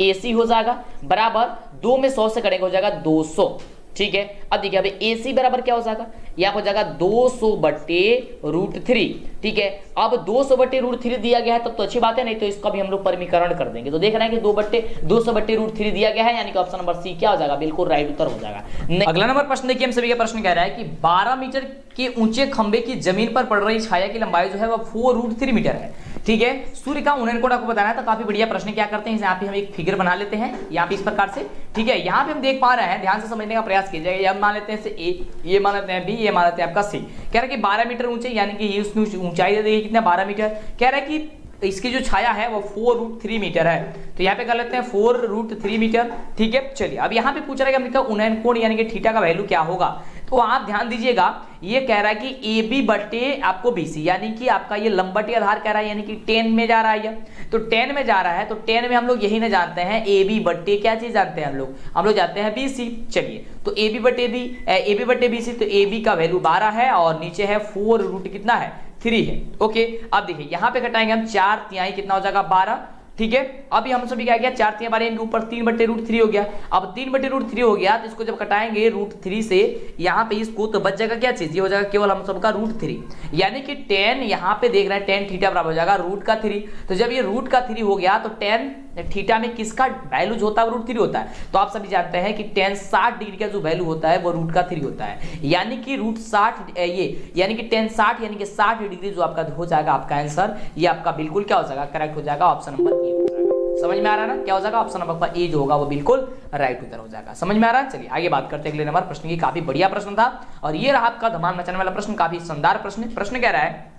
[SPEAKER 1] AC हो जाएगा, बराबर 2 में 100 से करेंगे हो जाएगा 200। ठीक है, अब देखिए अभी AC बराबर क्या हो जाएगा, यहाँ हो जाएगा 200 बटे √3। ठीक है, अब 200 बटे √3 दिया गया है तब तो अच्छी बात है, नहीं तो इसका भी हम लोग परिमीकरण कर देंगे। तो देख रहे हैं कि 200 बटे √3 दिया गया है, यानी कि ऑप्शन नंबर सी क्या हो जाएगा, बिल्कुल राइट उत्तर हो जाएगा। अगला नंबर प्रश्न देखिए, हम सभी का प्रश्न कह रहा है कि 12 मीटर के ऊंचे खंबे की जमीन पर पड़ रही छाया की लंबाई जो है वह 4√3 मीटर है। ठीक है, सूर्य का उन्नयन कोण आपको बताना है, तो काफी बढ़िया प्रश्न। क्या करते हैं, यहाँ पे हम एक फिगर बना लेते हैं यहाँ पे इस प्रकार से। ठीक है, यहाँ पे हम देख पा रहे हैं, ध्यान से समझने का प्रयास कीजिएगा। ये मान लेते हैं ए, ये मान लेते हैं बी, ये मान लेते हैं आपका सी। कह रहा है कि 12 मीटर ऊंचे, यानी कि ये उसकी ऊंचाई दे देगी कितना, 12 मीटर। कह रहा है कि इसकी जो छाया है वो 4√3 मीटर है, तो यहाँ पे कर लेते हैं 4√3 मीटर। ठीक है, चलिए अब यहाँ पे पूछ रहा है कि हमने उन्नयन कोण यानी कि थीटा का वैल्यू क्या होगा। तो आप ध्यान दीजिएगा, ये कह रहा है कि AB बटे आपको BC, यानी कि आपका ये लंबटी आधार कह रहा है, यानी कि 10 में जा रहा है। तो 10 में जा रहा है, तो 10 में हम लोग यही ना जानते हैं AB बटे क्या चीज जानते हैं हम लोग जानते हैं BC। चलिए तो AB बटे BC, तो AB का वैल्यू 12 है और नीचे है 4 कितना है 3 है। ओके, अब देखिए यहाँ पे घटाएंगे हम 4 कितना हो जाएगा 12। ठीक है, अभी हम सभी क्या गया 4 इनके ऊपर 3 बटे √3 हो गया। अब 3 बटे √3 हो गया तो इसको जब कटाएंगे √3 से यहाँ पे इसको, तो बच जाएगा क्या चीज, ये हो जाएगा केवल हम सबका √3, यानी कि 10 यहाँ पे देख रहे हैं tan थीटा बराबर हो जाएगा √3। तो जब ये √3 हो गया तो tan थीटा में किसका वैल्यू जो होता है √3 होता है। तो आप सभी जानते हैं कि tan 60 डिग्री का जो वैल्यू होता है वो √3 होता है, यानी कि √60 ये यानी कि tan 60 यानी कि 60 डिग्री जो आपका हो जाएगा आपका आंसर, ये आपका बिल्कुल क्या हो जाएगा, करेक्ट हो जाएगा, ऑप्शन नंबर ए हो जाएगा। समझ में आ रहा है ना, क्या हो जाएगा, ऑप्शन नंबर ए जो होगा वो बिल्कुल राइट उत्तर हो जाएगा। समझ में आ रहा है। चलिए आगे बात करते हैं अगले नंबर प्रश्न की। काफी बढ़िया प्रश्न था और ये रहा आपका धमाल मचाने वाला प्रश्न, काफी शानदार प्रश्न। प्रश्न कह रहा है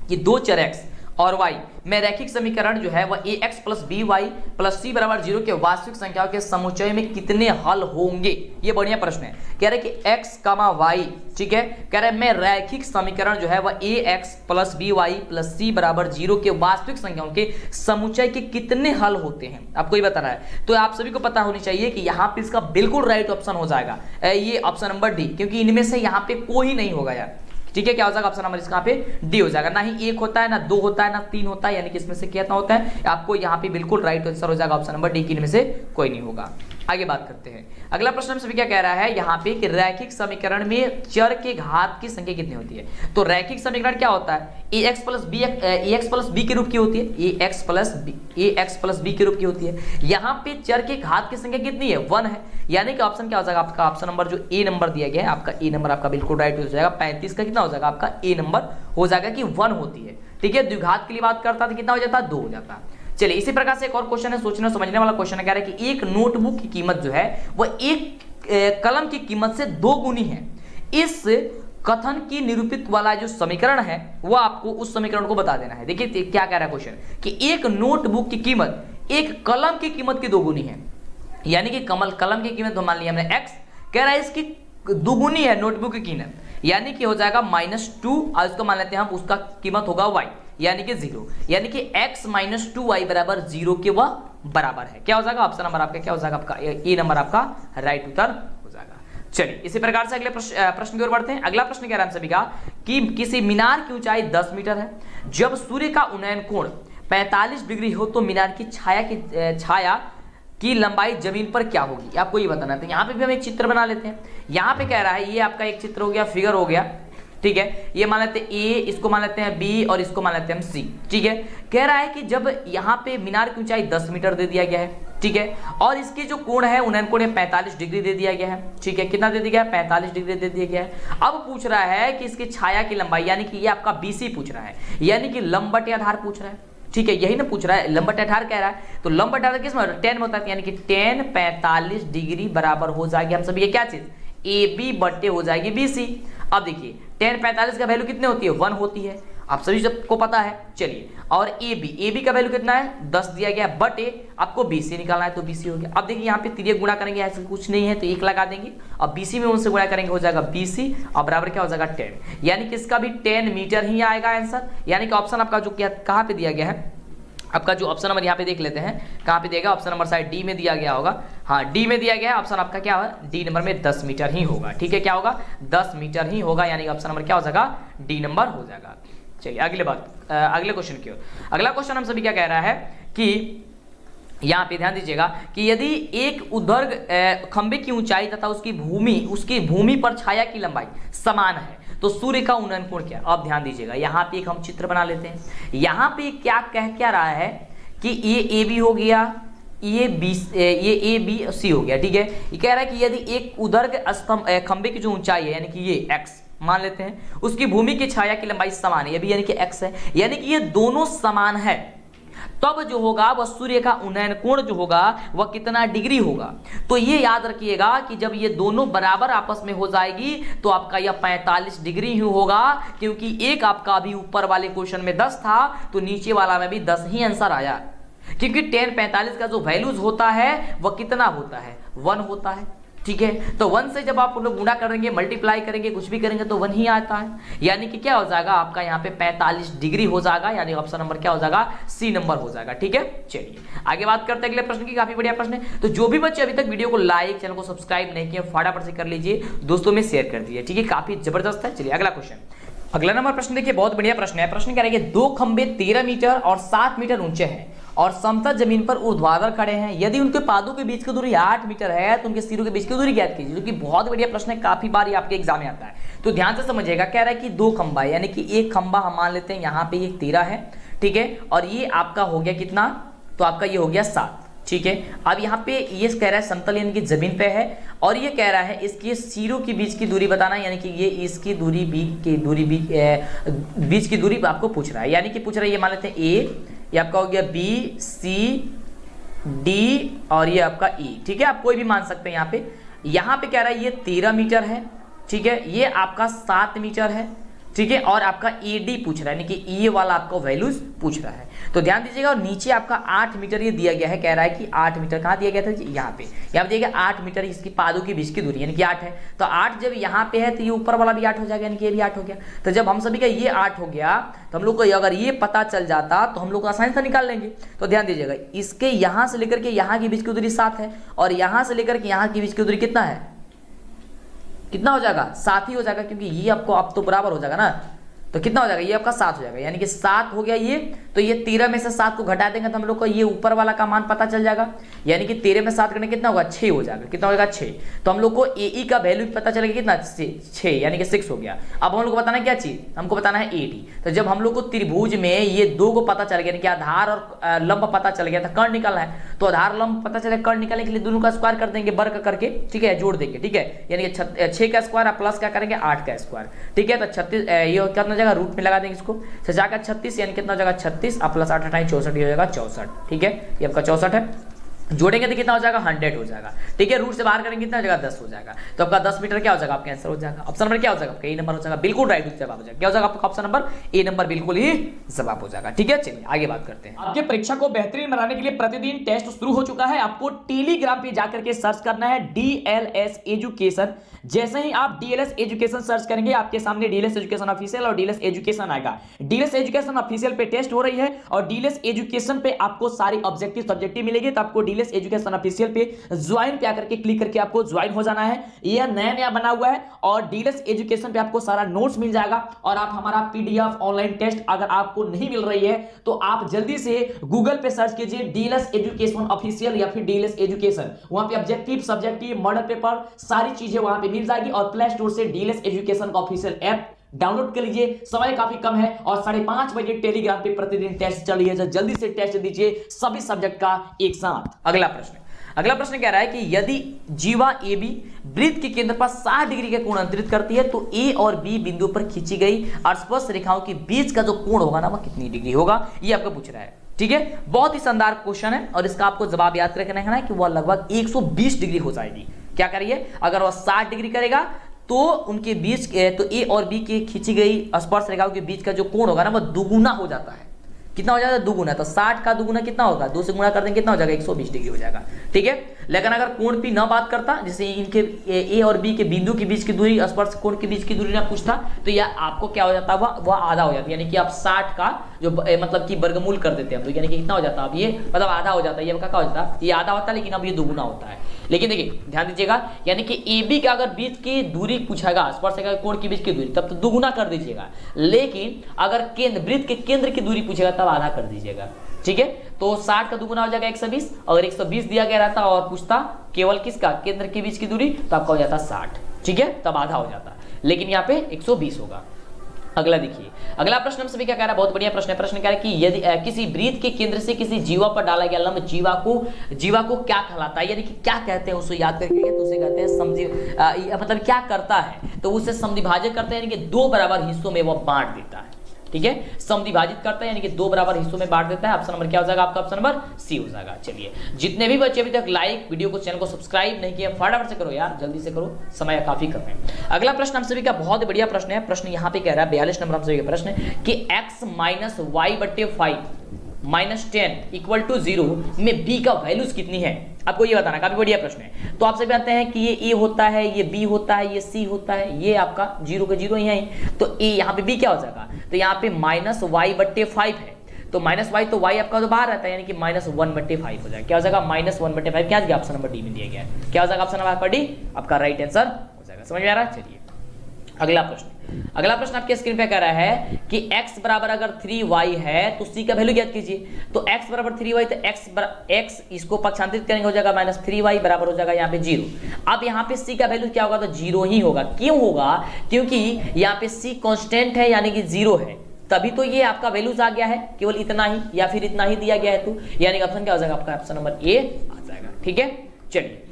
[SPEAKER 1] कि 2 चर x और y में रैखिक समीकरण जो है वह ax + by + c = 0 के वास्तविक संख्याओं के समुच्चय में कितने हल होंगे। ये बढ़िया प्रश्न है। कह रहे कि x, y, ठीक है, कह रहे मैं रैखिक समीकरण जो है वह ax + by + c = 0 के वास्तविक संख्याओं के समुच्चय के कितने हल होते हैं, आपको ये बताना है। तो आप सभी को पता होनी चाहिए कि यहाँ पे इसका बिल्कुल राइट ऑप्शन हो जाएगा ये ऑप्शन नंबर डी, क्योंकि इनमें से यहाँ पे कोई नहीं होगा यार। ठीक है, क्या हो जाएगा ऑप्शन नंबर इसका पे डी हो जाएगा। ना ही 1 होता है, ना 2 होता है, ना 3 होता है, यानी कि इसमें से कितना होता है आपको यहाँ पे बिल्कुल राइट आंसर हो जाएगा ऑप्शन नंबर डी, इनमें से कोई नहीं होगा। आगे बात करते हैं, अगला प्रश्न हमसे क्या कह रहा है यहाँ पे कि रैखिक समीकरण में चर के घात की संख्या कितनी होती है। तो रैखिक समीकरण क्या होता है, ax प्लस बी के रूप की होती है, ax प्लस बी के रूप की होती है। यहाँ पे चर के घात की संख्या कितनी है, 1 है, यानी कि ऑप्शन क्या हो जाएगा आपका ऑप्शन नंबर जो ए नंबर दिया गया है, आपका ए नंबर आपका बिल्कुल राइट हो जाएगा। 35 का कितना हो जाएगा आपका ए नंबर हो जाएगा कि 1 होती है। ठीक है, द्विघात के लिए बात करता तो कितना हो जाता है, 2 हो जाता। चलिए इसी प्रकार से एक और क्वेश्चन है, सोचने समझने वाला क्वेश्चन है, कह रहा है कि एक नोटबुक की कीमत जो है वह एक कलम की कीमत से 2 गुनी है। इस कथन की निरूपित वाला जो समीकरण है वो आपको उस समीकरण को बता देना है। देखिए क्या कह रहा है क्वेश्चन कि एक नोटबुक की कीमत एक कलम की कीमत की 2 गुनी है, यानी कि कलम की कीमत मान लिया हमने x, कह रहा है इसकी 2 गुनी है नोटबुक की कीमत, यानी कि हो जाएगा -2 और इसको मान लेते हैं हम, उसका कीमत होगा y यानी कि 0, यानी कि x - 2y बराबर 0 के वह बराबर है। क्या हो जाएगा ऑप्शन नंबर आपका क्या हो जाएगा आपका ए नंबर आपका राइट उत्तर हो जाएगा। चलिए इसी प्रकार से अगले प्रश्न की ओर बढ़ते हैं। अगला प्रश्न कह रहा है हम सभी का कि किसी मीनार की ऊंचाई 10 मीटर है, जब सूर्य का उन्नयन कोण 45 डिग्री हो तो मीनार की छाया की लंबाई जमीन पर क्या होगी, आपको ये बताना है। तो यहाँ पे भी हम एक चित्र बना लेते हैं। यहाँ पे कह रहा है ये आपका एक चित्र हो गया, फिगर हो गया, ठीक है, ये मान लेते हैं ए, इसको मान लेते हैं बी और इसको मान लेते हैं हम सी। ठीक है, कह रहा है कि जब यहाँ पे मीनार की ऊंचाई 10 मीटर दे दिया गया है, ठीक है, और इसकी जो कोण है उन्नयन कोण 45 डिग्री दे दिया गया है। ठीक है, कितना दे दिया गया है, 45 डिग्री दे दिया गया है। अब पूछ रहा है कि इसकी छाया की लंबाई, यानी कि ये आपका बीसी पूछ रहा है, यानी कि लंब बटे आधार पूछ रहा है। ठीक है, यही ना पूछ रहा है, लंब बटे आधार कह रहा है, तो लंब बटे आधार किस में 10 में होता है, यानी कि 10 45 डिग्री बराबर हो जाएगी हम सभी ये क्या चीज, ए बी बटे हो जाएगी बी सी। अब देखिए 10 45 का वैल्यू कितने होती है, 1 होती है, आप सभी सबको पता है। चलिए, और ए बी का वैल्यू कितना है, 10 दिया गया, बटे आपको बीसी निकालना है तो बीसी हो गया। अब देखिए यहाँ पे तिरिय गुणा करेंगे, ऐसा कुछ नहीं है तो 1 लगा देंगे, अब बीसी में उनसे गुणा करेंगे हो जाएगा बीसी, और बराबर क्या हो जाएगा 10, यानी कि इसका भी 10 मीटर ही आएगा आंसर। यानी कि ऑप्शन आपका जो क्या कहाँ पे दिया गया है, आपका जो ऑप्शन नंबर यहाँ पे देख लेते हैं कहाँ पे देगा, ऑप्शन नंबर शायद डी में दिया गया होगा। हाँ, डी में दिया गया है, ऑप्शन आपका क्या है डी नंबर में 10 मीटर ही होगा। ठीक है, क्या होगा 10 मीटर ही होगा, यानी ऑप्शन नंबर क्या हो जाएगा डी नंबर हो जाएगा। चलिए अगले क्वेश्चन की ओर। अगला क्वेश्चन हम सभी क्या कह रहा है कि यहाँ पे ध्यान दीजिएगा कि यदि एक ऊर्ध्वाधर खंबे की ऊंचाई तथा उसकी भूमि पर छाया की लंबाई समान है तो सूर्य का उन्नयन कोण क्या। अब ध्यान दीजिएगा, यहाँ पे एक हम चित्र बना लेते हैं। यहाँ पे क्या कह रहा है कि ये ए बी हो गया, ये ए बी सी हो गया। ठीक है, ये कह रहा है कि यदि एक ऊर्ध्वाधर खंबे की जो ऊंचाई है, यानी कि ये एक्स मान लेते हैं, उसकी भूमि की छाया की लंबाई समान है, ये भी यानी कि एक्स है, यानी कि ये दोनों समान है, तब जो होगा वह सूर्य का उन्नयन कोण जो होगा वह कितना डिग्री होगा। तो ये याद रखिएगा कि जब ये दोनों बराबर आपस में हो जाएगी तो आपका यह 45 डिग्री ही होगा, क्योंकि एक आपका अभी ऊपर वाले क्वेश्चन में 10 था तो नीचे वाला में भी 10 ही आंसर आया, क्योंकि 10 45 का जो वैल्यूज होता है वह कितना होता है 1 होता है। ठीक है, तो 1 से जब आप लोग गुणा करेंगे, मल्टीप्लाई करेंगे, कुछ भी करेंगे तो 1 ही आता है, यानी कि क्या हो जाएगा आपका यहाँ पे 45 डिग्री हो जाएगा, यानी ऑप्शन नंबर क्या हो जाएगा सी नंबर हो जाएगा। ठीक है, चलिए आगे बात करते हैं अगले प्रश्न की, काफी बढ़िया प्रश्न है। तो जो भी बच्चे अभी तक वीडियो को लाइक, चैनल को सब्सक्राइब नहीं किए फटाफट से कर लीजिए, दोस्तों में शेयर कर दीजिए। ठीक है, काफी जबरदस्त है। चलिए अगला क्वेश्चन, अगला नंबर प्रश्न देखिए, बहुत बढ़िया प्रश्न है। प्रश्न कह रहा है कि 2 खंबे 13 मीटर और 7 मीटर ऊंचे हैं और समतल जमीन पर ऊर्ध्वाधर खड़े हैं, यदि उनके पादों के बीच की दूरी 8 मीटर है तो उनके सिरों के बीच की दूरी ज्ञात कीजिए। जो कि बहुत बढ़िया प्रश्न है, काफी बार ये आपके एग्जाम में आता है, तो ध्यान से समझिएगा। कह रहा है कि 2 खंबा, यानी कि एक खंबा हम मान लेते हैं यहाँ पे ये 13 है, ठीक है, और ये आपका हो गया कितना, तो आपका ये हो गया 7। ठीक है, अब यहाँ पे ये कह रहा है समतल यानी कि जमीन पे है, और ये कह रहा है इसके सिरों के बीच की दूरी बताना, यानी कि ये इसकी दूरी बीच की दूरी आपको पूछ रहा है, यानी कि पूछ रहा है ये मान लेते हैं ए, ये आपका हो गया बी सी डी और ये आपका ई। ठीक है, आप कोई भी मान सकते हैं। यहाँ पे कह रहा है ये 13 मीटर है, ठीक है, ये आपका 7 मीटर है, ठीक है, और आपका ईडी पूछ रहा है, यानी कि ये वाला आपको वैल्यूज पूछ रहा है, तो ध्यान दीजिएगा। और नीचे आपका 8 मीटर ये दिया गया है, कह रहा है कि 8 मीटर कहाँ दिया गया था, यहाँ पे दिया गया 8 मीटर इसकी पादों की बीच की दूरी, यानी कि 8 है, तो 8 जब यहाँ पे है तो ये ऊपर वाला भी 8 हो जाएगा, यानी कि ये भी 8 हो गया। तो जब हम सभी का ये 8 हो गया तो हम लोग को अगर ये पता चल जाता तो हम लोग आसानी से निकाल लेंगे। तो ध्यान दीजिएगा, इसके यहाँ से लेकर के यहाँ के बीच की दूरी 7 है, और यहाँ से लेकर के यहाँ के बीच की दूरी कितना है कितना हो जाएगा 7 ही हो जाएगा, क्योंकि ये आपको अब तो बराबर हो जाएगा ना, तो कितना हो जाएगा ये आपका 7 हो जाएगा, यानी कि 7 हो गया ये। तो ये 13 में से 7 को घटा देंगे तो हम लोग को ये ऊपर वाला का मान पता चल जाएगा, यानी कि 13 में 7 करने कितना होगा 6 हो जाएगा, कितना होगा 6। तो हम लोग को ए का वैल्यू पता चलेगा कितना 6, यानी कि 6 हो गया। अब हम लोग को बताना क्या चीज, हमको बताना है AD। तो जब हम लोग को त्रिभुज में ये दो को पता चल गया, यानी कि आधार और लंब पता चल गया था, कर्ण निकालना है, तो आधार लंब पता चले, कर्ण निकालने के लिए दोनों का स्क्वायर कर देंगे वर्ग करके, ठीक है, जोड़ देंगे, ठीक है, यानी कि 6 का स्क्वायर प्लस क्या करेंगे 8 का स्क्वायर, ठीक है। तो 36 ये कितना जगह रूट में लगा देंगे इसको, 6 का 36 यानी कितना हो जाएगा 36 प्लस 8 28 64, ये हो जाएगा 64, ठीक है, ये आपका 64 है। जोड़ेंगे तो कितना हो जाएगा 100 हो जाएगा, ठीक है। रूट से बाहर करेंगे कितना हो जाएगा 10 हो जाएगा, तो आपका 10 मीटर क्या हो जाएगा आपका आंसर हो जाएगा। ऑप्शन नंबर क्या हो जाएगा आपका ए नंबर हो जाएगा, बिल्कुल राइट जवाब हो जाएगा। क्या हो जाएगा आपका ऑप्शन नंबर ए नंबर बिल्कुल ही जवाब हो जाएगा, ठीक है। चलिए आगे बात करते हैं। आपके परीक्षा को बेहतरीन बनाने के लिए प्रतिदिन टेस्ट शुरू हो चुका है। आपको टेलीग्राम पे जाकर के सर्च करना है DLS एजुकेशन। जैसे ही आप DLS एजुकेशन सर्च करेंगे आपके सामने DLS एजुकेशन ऑफिशियल और DLS एजुकेशन आएगा। DLS एजुकेशन ऑफिशियल पे टेस्ट हो रही है और DLS एजुकेशन पे आपको सारी ऑब्जेक्टिव सब्जेक्टिव मिलेगी, तो आपको DLS एजुकेशन ऑफिशियल पे ज्वाइन पे आकर के क्लिक करके आपको ज्वाइन हो जाना है। यह नया बना हुआ है और DLS एजुकेशन पे आपको सारा नोट्स मिल जाएगा और आप हमारा PDF ऑनलाइन टेस्ट अगर आपको नहीं मिल रही है तो आप जल्दी से गूगल पे सर्च कीजिए DLS एजुकेशन ऑफिशियल या फिर DLS एजुकेशन। वहां पे ऑब्जेक्टिव सब्जेक्टिव मॉडल पेपर सारी चीजें वहां पे मिल जाएगी और प्ले स्टोर से DLS एजुकेशन का ऑफिशियल ऐप डाउनलोड कर लीजिए। समय काफी कम है और 5:30 बजे टेलीग्राम पे प्रतिदिन टेस्ट चल रही है, तो जल्दी से टेस्ट दीजिए सभी सब्जेक्ट का एक साथ। अगला प्रश्न कह रहा है कि यदि जीवा AB वृत्त के केंद्र पर 60 डिग्री का कोण अंतरित करती है तो A और B बिंदु पर खींची गई स्पर्श रेखाओं के बीच का जो कोण होगा ना वह कितनी डिग्री होगा, ये आपको पूछ रहा है, ठीक है। बहुत ही शानदार क्वेश्चन है और इसका आपको जवाब याद रखना है कि वह लगभग 120 डिग्री हो जाएगी। क्या करिए, अगर वह 60 डिग्री करेगा तो उनके बीच तो A और B की खींची गई स्पर्श रेखाओं के बीच का जो कोण होगा ना वह दुगुना हो जाता है। कितना हो जाता है दुगुना, तो 60 का दुगुना कितना होगा 2 से गुणा कर देंगे कितना हो जाएगा 120 डिग्री हो जाएगा, ठीक है। लेकिन अगर कोण की ना बात करता, जैसे इनके A और B के बिंदु के बीच की दूरी स्पर्श कोण के बीच की दूरी ना पूछता तो यह आपको क्या हो जाता वह आधा हो जाता, यानी कि आप 60 का जो मतलब कि वर्गमूल कर देते हैं तो यानी कि कितना हो जाता अब ये मतलब आधा हो जाता है, ये आपका क्या हो जाता ये आधा होता है, लेकिन अब ये दुगुना होता है। लेकिन देखिए ध्यान दीजिएगा, यानी कि AB का अगर बीच की दूरी पूछेगा स्पर्श रेखा कोण के बीच की दूरी तब तो दुगुना कर दीजिएगा, लेकिन अगर केंद्र वृत्त के केंद्र की दूरी पूछेगा तब आधा कर दीजिएगा, ठीक है। तो 60 का दुगुना हो जाएगा 120, अगर 120 दिया गया रहता और पूछता केवल किसका केंद्र के बीच की दूरी तो आपका हो जाता 60, ठीक है, तब आधा हो जाता, लेकिन यहाँ पे 120 होगा। अगला देखिए, अगला प्रश्न हम सभी क्या कह रहा है, बहुत बढ़िया प्रश्न है। प्रश्न कह रहा है कि यदि किसी वृत्त के केंद्र से किसी जीवा पर डाला गया लंब जीवा को क्या कहलाता है, यानी कि क्या कहते हैं, उसको याद करके तो उसे कहते हैं मतलब क्या करता है, तो उसे समद्विभाजक करते हैं, यानी कि 2 बराबर हिस्सों में वह बांट देता है, ठीक है, समद्विभाजित करता है यानी कि 2 बराबर हिस्सों में बांट देता है। ऑप्शन नंबर क्या हो जाएगा आपका, ऑप्शन नंबर सी हो जाएगा। चलिए, जितने भी बच्चे अभी तक लाइक वीडियो को चैनल को सब्सक्राइब नहीं किया फटाफट से करो यार, जल्दी से करो, समय काफी कम है। अगला प्रश्न हम सभी का बहुत बढ़िया प्रश्न है। प्रश्न यहाँ पे कह रहा है 42 नंबर हम सभी का प्रश्न कि x - y/5 - 10 = 0 में b का वैल्यूज कितनी है, आपको ये बताना। काफी बढ़िया प्रश्न है। तो आप सभी जानते हैं कि ये a होता है, ये b होता है, ये c होता है, ये आपका 0 का 0 यहाँ ही, तो a यहाँ पे b क्या हो जाएगा, तो यहाँ पे -y/5 है, तो -y तो y आपका तो बाहर रहता है, यानी कि -1/5 हो जाएगा। क्या हो जाएगा -1/5, क्या ऑप्शन नंबर डी में दिया गया है। क्या हो जाएगा ऑप्शन नंबर डी आपका राइट आंसर हो जाएगा। समझ में आ रहा है। चलिए अगला प्रश्न आपके स्क्रीन पे कह रहा है कि x बराबर अगर 3y है तो c का वैल्यू ज्ञात कीजिए। तो x बराबर 3y, तो x इसको पक्षांतरित करेंगे हो जाएगा -3y बराबर हो जाएगा यहाँ पे 0। अब यहाँ पे c का वैल्यू क्या होगा, तो 0 ही होगा। क्यों होगा, क्योंकि यहाँ पे c कांस्टेंट है यानी कि 0 है, तभी तो ये आपका वैल्यूज आ गया है, केवल इतना ही या फिर इतना ही दिया गया है, तो यानी ऑप्शन क्या हो जाएगा आपका, ऑप्शन नंबर ए आ जाएगा। ठीक है, चलिए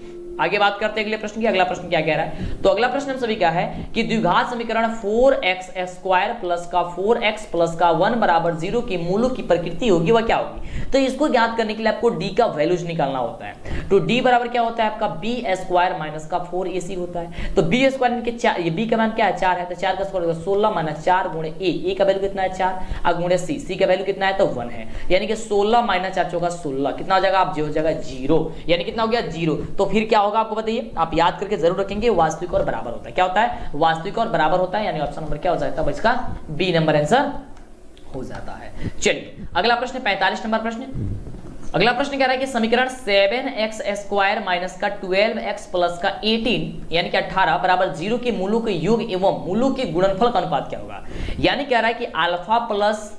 [SPEAKER 1] आगे बात करते हैं अगले प्रश्न की। अगला प्रश्न क्या कह रहा है, तो अगला प्रश्न हम सभी का है कि द्विघात समीकरण 4x² प्लस का 4x प्लस का 1 बराबर 0 की मूलों की प्रकृति होगी, वह क्या होगी। तो इसको ज्ञात करने के लिए आपको d का वैल्यूज निकालना होता है। तो d बराबर क्या होता है आपका b² माइनस का 4ac होता है। तो b² इनके 4, ये b का मान क्या है 4 है, तो 4 का स्क्वायर होगा 16 माइनस 4 गुणे a का वैल्यू कितना है 4 और गुणे c का वैल्यू कितना है तो 1 है, यानी कि 16 माइनस 4 चौका 16 कितना हो जाएगा, आप जो हो जाएगा 0, यानी कितना हो गया 0। तो फिर क्या होगा आपको बताइए, आप याद करके जरूर रखेंगे, वास्तविक और बराबर होता है। क्या होता है, वास्तविक और बराबर होता है, यानी ऑप्शन नंबर क्या हो जाता है इसका बी नंबर आंसर हो जाता है। चलिए अगला प्रश्न 45 नंबर प्रश्न। अगला प्रश्न कह रहा है कि समीकरण 7x² माइनस का 12x प्लस का 18 यानी कि 18 बराबर 0 के मूलों के योग एवं मूलों के गुणनफल का अनुपात क्या होगा। यानी कह रहा है कि अल्फा प्लस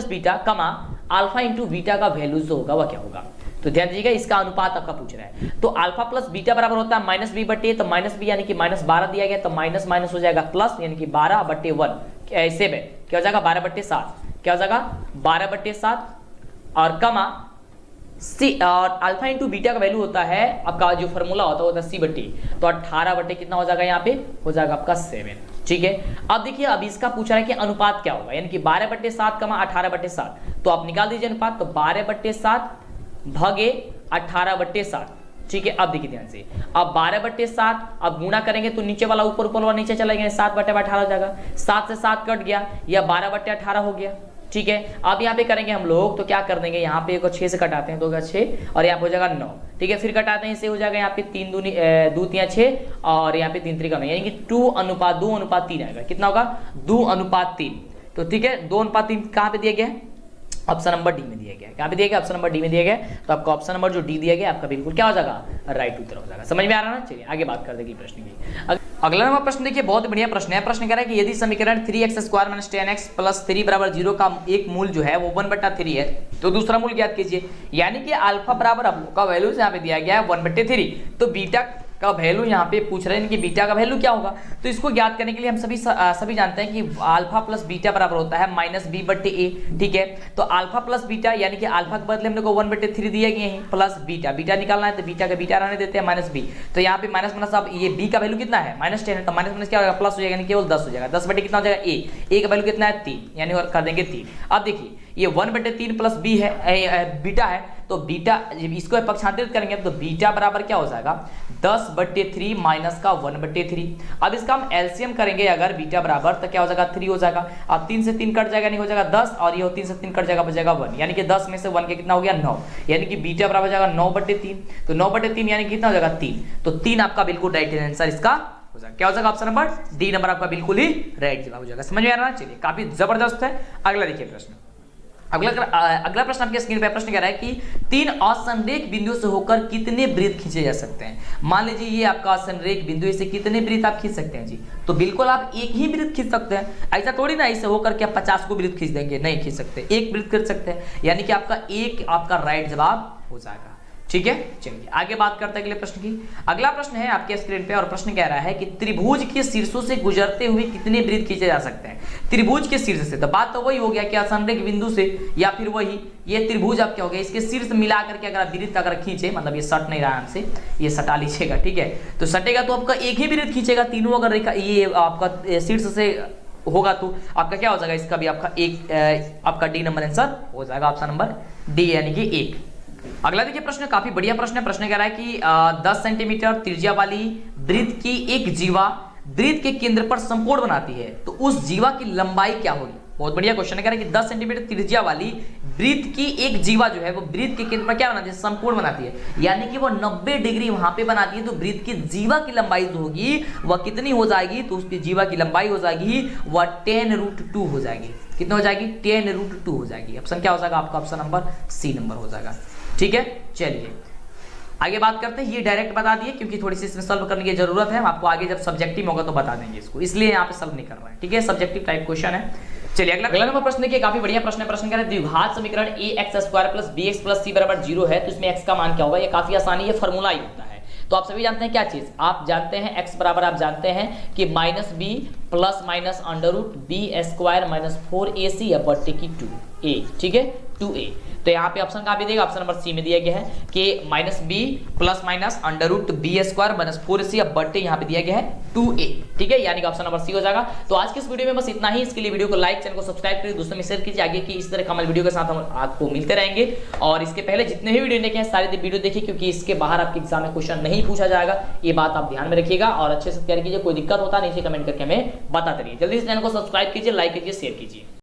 [SPEAKER 1] बीटा कमा अल्फा इंटू बीटा का वैल्यू जो होगा वह क्या होगा। तो ध्यान दीजिएगा, इसका अनुपात आपका पूछ रहा है। तो अल्फा प्लस बीटा बराबर होता है माइनस बी बटे, तो माइनस बी यानी कि -12 दिया गया, तो माइनस माइनस हो जाएगा प्लस, यानी कि 12/1 ऐसे में क्या हो जाएगा 12/7, क्या हो जाएगा 12/7 और कमा सी और अल्फा इंटू बीटा का वैल्यू होता है आपका जो फॉर्मूला होता है वो सी बटी, तो 18 कितना हो जाएगा यहाँ पे हो जाएगा आपका 7। ठीक है, अब देखिए अब इसका पूछा है कि अनुपात क्या होगा, यानी कि 12/7 कमा 18/7, तो आप निकाल दीजिए अनुपात, तो 12/7 भागे 18/7। ठीक है, अब देखिए ध्यान से, अब 12/7 अब गुणा करेंगे तो नीचे वाला ऊपर वाला नीचे चला गया, 7/18 हो जाएगा, 7 से 7 कट गया, या 12/18 हो गया। ठीक है, अब यहाँ पे करेंगे हम लोग तो क्या कर देंगे, यहाँ पे 6 से कटाते हैं, 2 का 6 और यहाँ पे हो जाएगा 9। ठीक है, फिर कटाते हैं, इससे हो जाएगा यहाँ पे 3 2 3 6 और यहाँ पे 3 3 9, यानी कि 2:3 आएगा। कितना होगा 2:3। तो ठीक है, 2:3 कहाँ पे दिया गया है, ऑप्शन नंबर डी में दिया गया है। कहाँ पे दिया गया, ऑप्शन नंबर डी में दिया गया है। तो आपका ऑप्शन नंबर जो डी दिया गया आपका बिल्कुल क्या हो जाएगा, राइट उत्तर हो जाएगा। समझ में आ रहा है ना। चलिए आगे बात कर देंगे प्रश्न की। अगला नंबर प्रश्न देखिए, बहुत बढ़िया प्रश्न है। प्रश्न कह रहा है कि यदि समीकरण 3x² - 10x + 3 = 0 का एक मूल जो है वो 1/3 है, तो दूसरा मूल ज्ञात कीजिए। यानी कि अल्फा बराबर का वैल्यू यहाँ पे दिया गया है 1/3, तो बीटा का वैल्यू यहाँ पे पूछ रहे हैं कि बीटा का वैल्यू क्या होगा। तो इसको ज्ञात करने के लिए हम सभी जानते हैं कि अल्फा प्लस बीटा बराबर होता है -b/a। ठीक है, तो अल्फा प्लस बीटा यानी कि अल्फा के बदले हम लोग को 1/3 दिया गया है, प्लस बीटा निकालना है, तो बीटा का बीटा रहने देते हैं -b। तो यहाँ पे माइनस अब ये b का वैल्यू कितना है -10 है, तो माइनस क्या होगा प्लस हो जाएगा, यानी केवल 10 हो जाएगा। 10 कितना हो जाएगा a का वैल्यू कितना है 3, यानी और कर देंगे 3। अब देखिए ये 1/3 प्लस b है बीटा है, तो बीटा इसको पक्षांतरित करेंगे तो बीटा बराबर क्या हो जाएगा 10/3 माइनस का 1/3। अब इसका हम एलसीएम करेंगे अगर बीटा बराबर, तो क्या हो जाएगा 3 हो जाएगा। अब 3 से 3 कट जाएगा, नहीं हो जाएगा 10, और ये 3 से 3 कट जाएगा, बचेगा 1, यानी कि 10 में से 1 के कितना हो गया 9, यानी कि बीटा बराबर जाएगा 9/3। तो 9/3 यानी कितना हो जाएगा 3, तो 3 आपका बिल्कुल राइट आंसर इसका हो जाएगा। क्या हो जाएगा ऑप्शन नंबर डी नंबर आपका बिल्कुल ही राइट जवाब हो जाएगा। समझ में आ रहा है। चलिए काफी जबरदस्त है। अगला देखिए प्रश्न, अगला प्रश्न आपके स्क्रीन पे प्रश्न कह रहा है कि 3 असंरेख बिंदुओं से होकर कितने वृत्त खींचे जा सकते हैं। मान लीजिए ये आपका असंरेख बिंदु, से कितने वृत्त आप खींच सकते हैं जी, तो बिल्कुल आप एक ही वृत्त खींच सकते हैं। ऐसा थोड़ी ना ऐसे होकर के आप 50 को वृत्त खींच देंगे, नहीं खींच सकते, एक वृत्त खींच सकते हैं, यानी कि आपका एक आपका राइट जवाब हो जाएगा। ठीक है, चलिए आगे बात करते हैं अगले प्रश्न की। अगला प्रश्न है आपके स्क्रीन पे और प्रश्न कह रहा है कि त्रिभुज के शीर्षों से गुजरते हुए कितने वृत्त खींचे जा सकते हैं। त्रिभुज के शीर्ष से, तो बात तो वही हो गया कि असंरेख बिंदु से, या फिर वही ये त्रिभुज आप क्या हो गया इसके शीर्ष मिला करके अगर आप वृत्त अगर खींचे, मतलब ये सट नहीं रहा हमसे, ये सटा लीजिएगा। ठीक है, तो सटेगा तो आपका एक ही वृत्त खींचेगा, तीनों अगर रेखा ये आपका शीर्ष से होगा तो आपका क्या हो जाएगा, इसका भी आपका एक आपका डी नंबर आंसर हो जाएगा, ऑप्शन नंबर डी यानी कि 1। अगला देखिए प्रश्न, काफी बढ़िया प्रश्न है। प्रश्न कह रहा है कि 10 सेंटीमीटर त्रिज्या वाली वृत्त की एक जीवा वृत्त के केंद्र पर संपूर्ण बनाती है, तो उस जीवा की लंबाई क्या होगी। बहुत बढ़िया क्वेश्चन है। कह रहा है कि 10 सेंटीमीटर त्रिज्या वाली वृत्त की एक जीवा जो है वो वृत्त के केंद्र पर क्या बनाती है, संपूर्ण बनाती है, यानी कि वो 90 डिग्री वहां पे बनाती है। तो वृत्त की जीवा की लंबाई जो होगी वह कितनी हो जाएगी, तो उसकी जीवा की लंबाई हो जाएगी वह 10√2 हो जाएगी। कितना हो जाएगी 10√2 हो जाएगी। ऑप्शन क्या हो जाएगा आपका, ऑप्शन नंबर सी नंबर हो जाएगा। ठीक है, चलिए आगे बात करते हैं। ये डायरेक्ट बता दिए क्योंकि थोड़ी सी इसमें सॉल्व करने की जरूरत है, आपको आगे जब सब्जेक्टिव होगा तो बता देंगे इसको, इसलिए यहाँ पे सॉल्व नहीं कर रहा है। ठीक है, सब्जेक्टिव टाइप क्वेश्चन है। चलिए अगला नंबर प्रश्न देखिए, काफी बढ़िया प्रश्न है। प्रश्न कह रहा है द्विघात समीकरण ax² + bx + c = 0 है, तो इसमें x का मान क्या होगा। ये काफी आसानी है, फॉर्मूला ही होता है। तो आप सभी जानते हैं क्या चीज, आप जानते हैं x बराबर आप जानते हैं कि -b + -√b² - 4ac/2a। ठीक है, 2a। तो यहाँ पे ऑप्शन कहाँ पे देगा, ऑप्शन नंबर सी में दिया गया है कि -b + -√b² - 4ac/, यहाँ पे दिया गया है 2a। ठीक है, यानी कि ऑप्शन नंबर सी हो जाएगा। तो आज के इस वीडियो में बस इतना ही। इसके लिए वीडियो को लाइक, चैनल को सब्सक्राइब करिए, दोस्तों में शेयर कीजिए। आगे की इस तरह कमल वीडियो के साथ हम आपको मिलते रहेंगे। और इसके पहले जितने भी वीडियो देखे हैं सारे वीडियो देखिए, क्योंकि इसके बाहर आपके एग्जाम में क्वेश्चन नहीं पूछा जाएगा, ये बात आप ध्यान में रखिएगा और अच्छे से तैयारी कीजिए। कोई दिक्कत होता है नीचे कमेंट करके हमें बताते रहिए। जल्दी से चैनल को सब्सक्राइब कीजिए, लाइक कीजिए, शेयर कीजिए।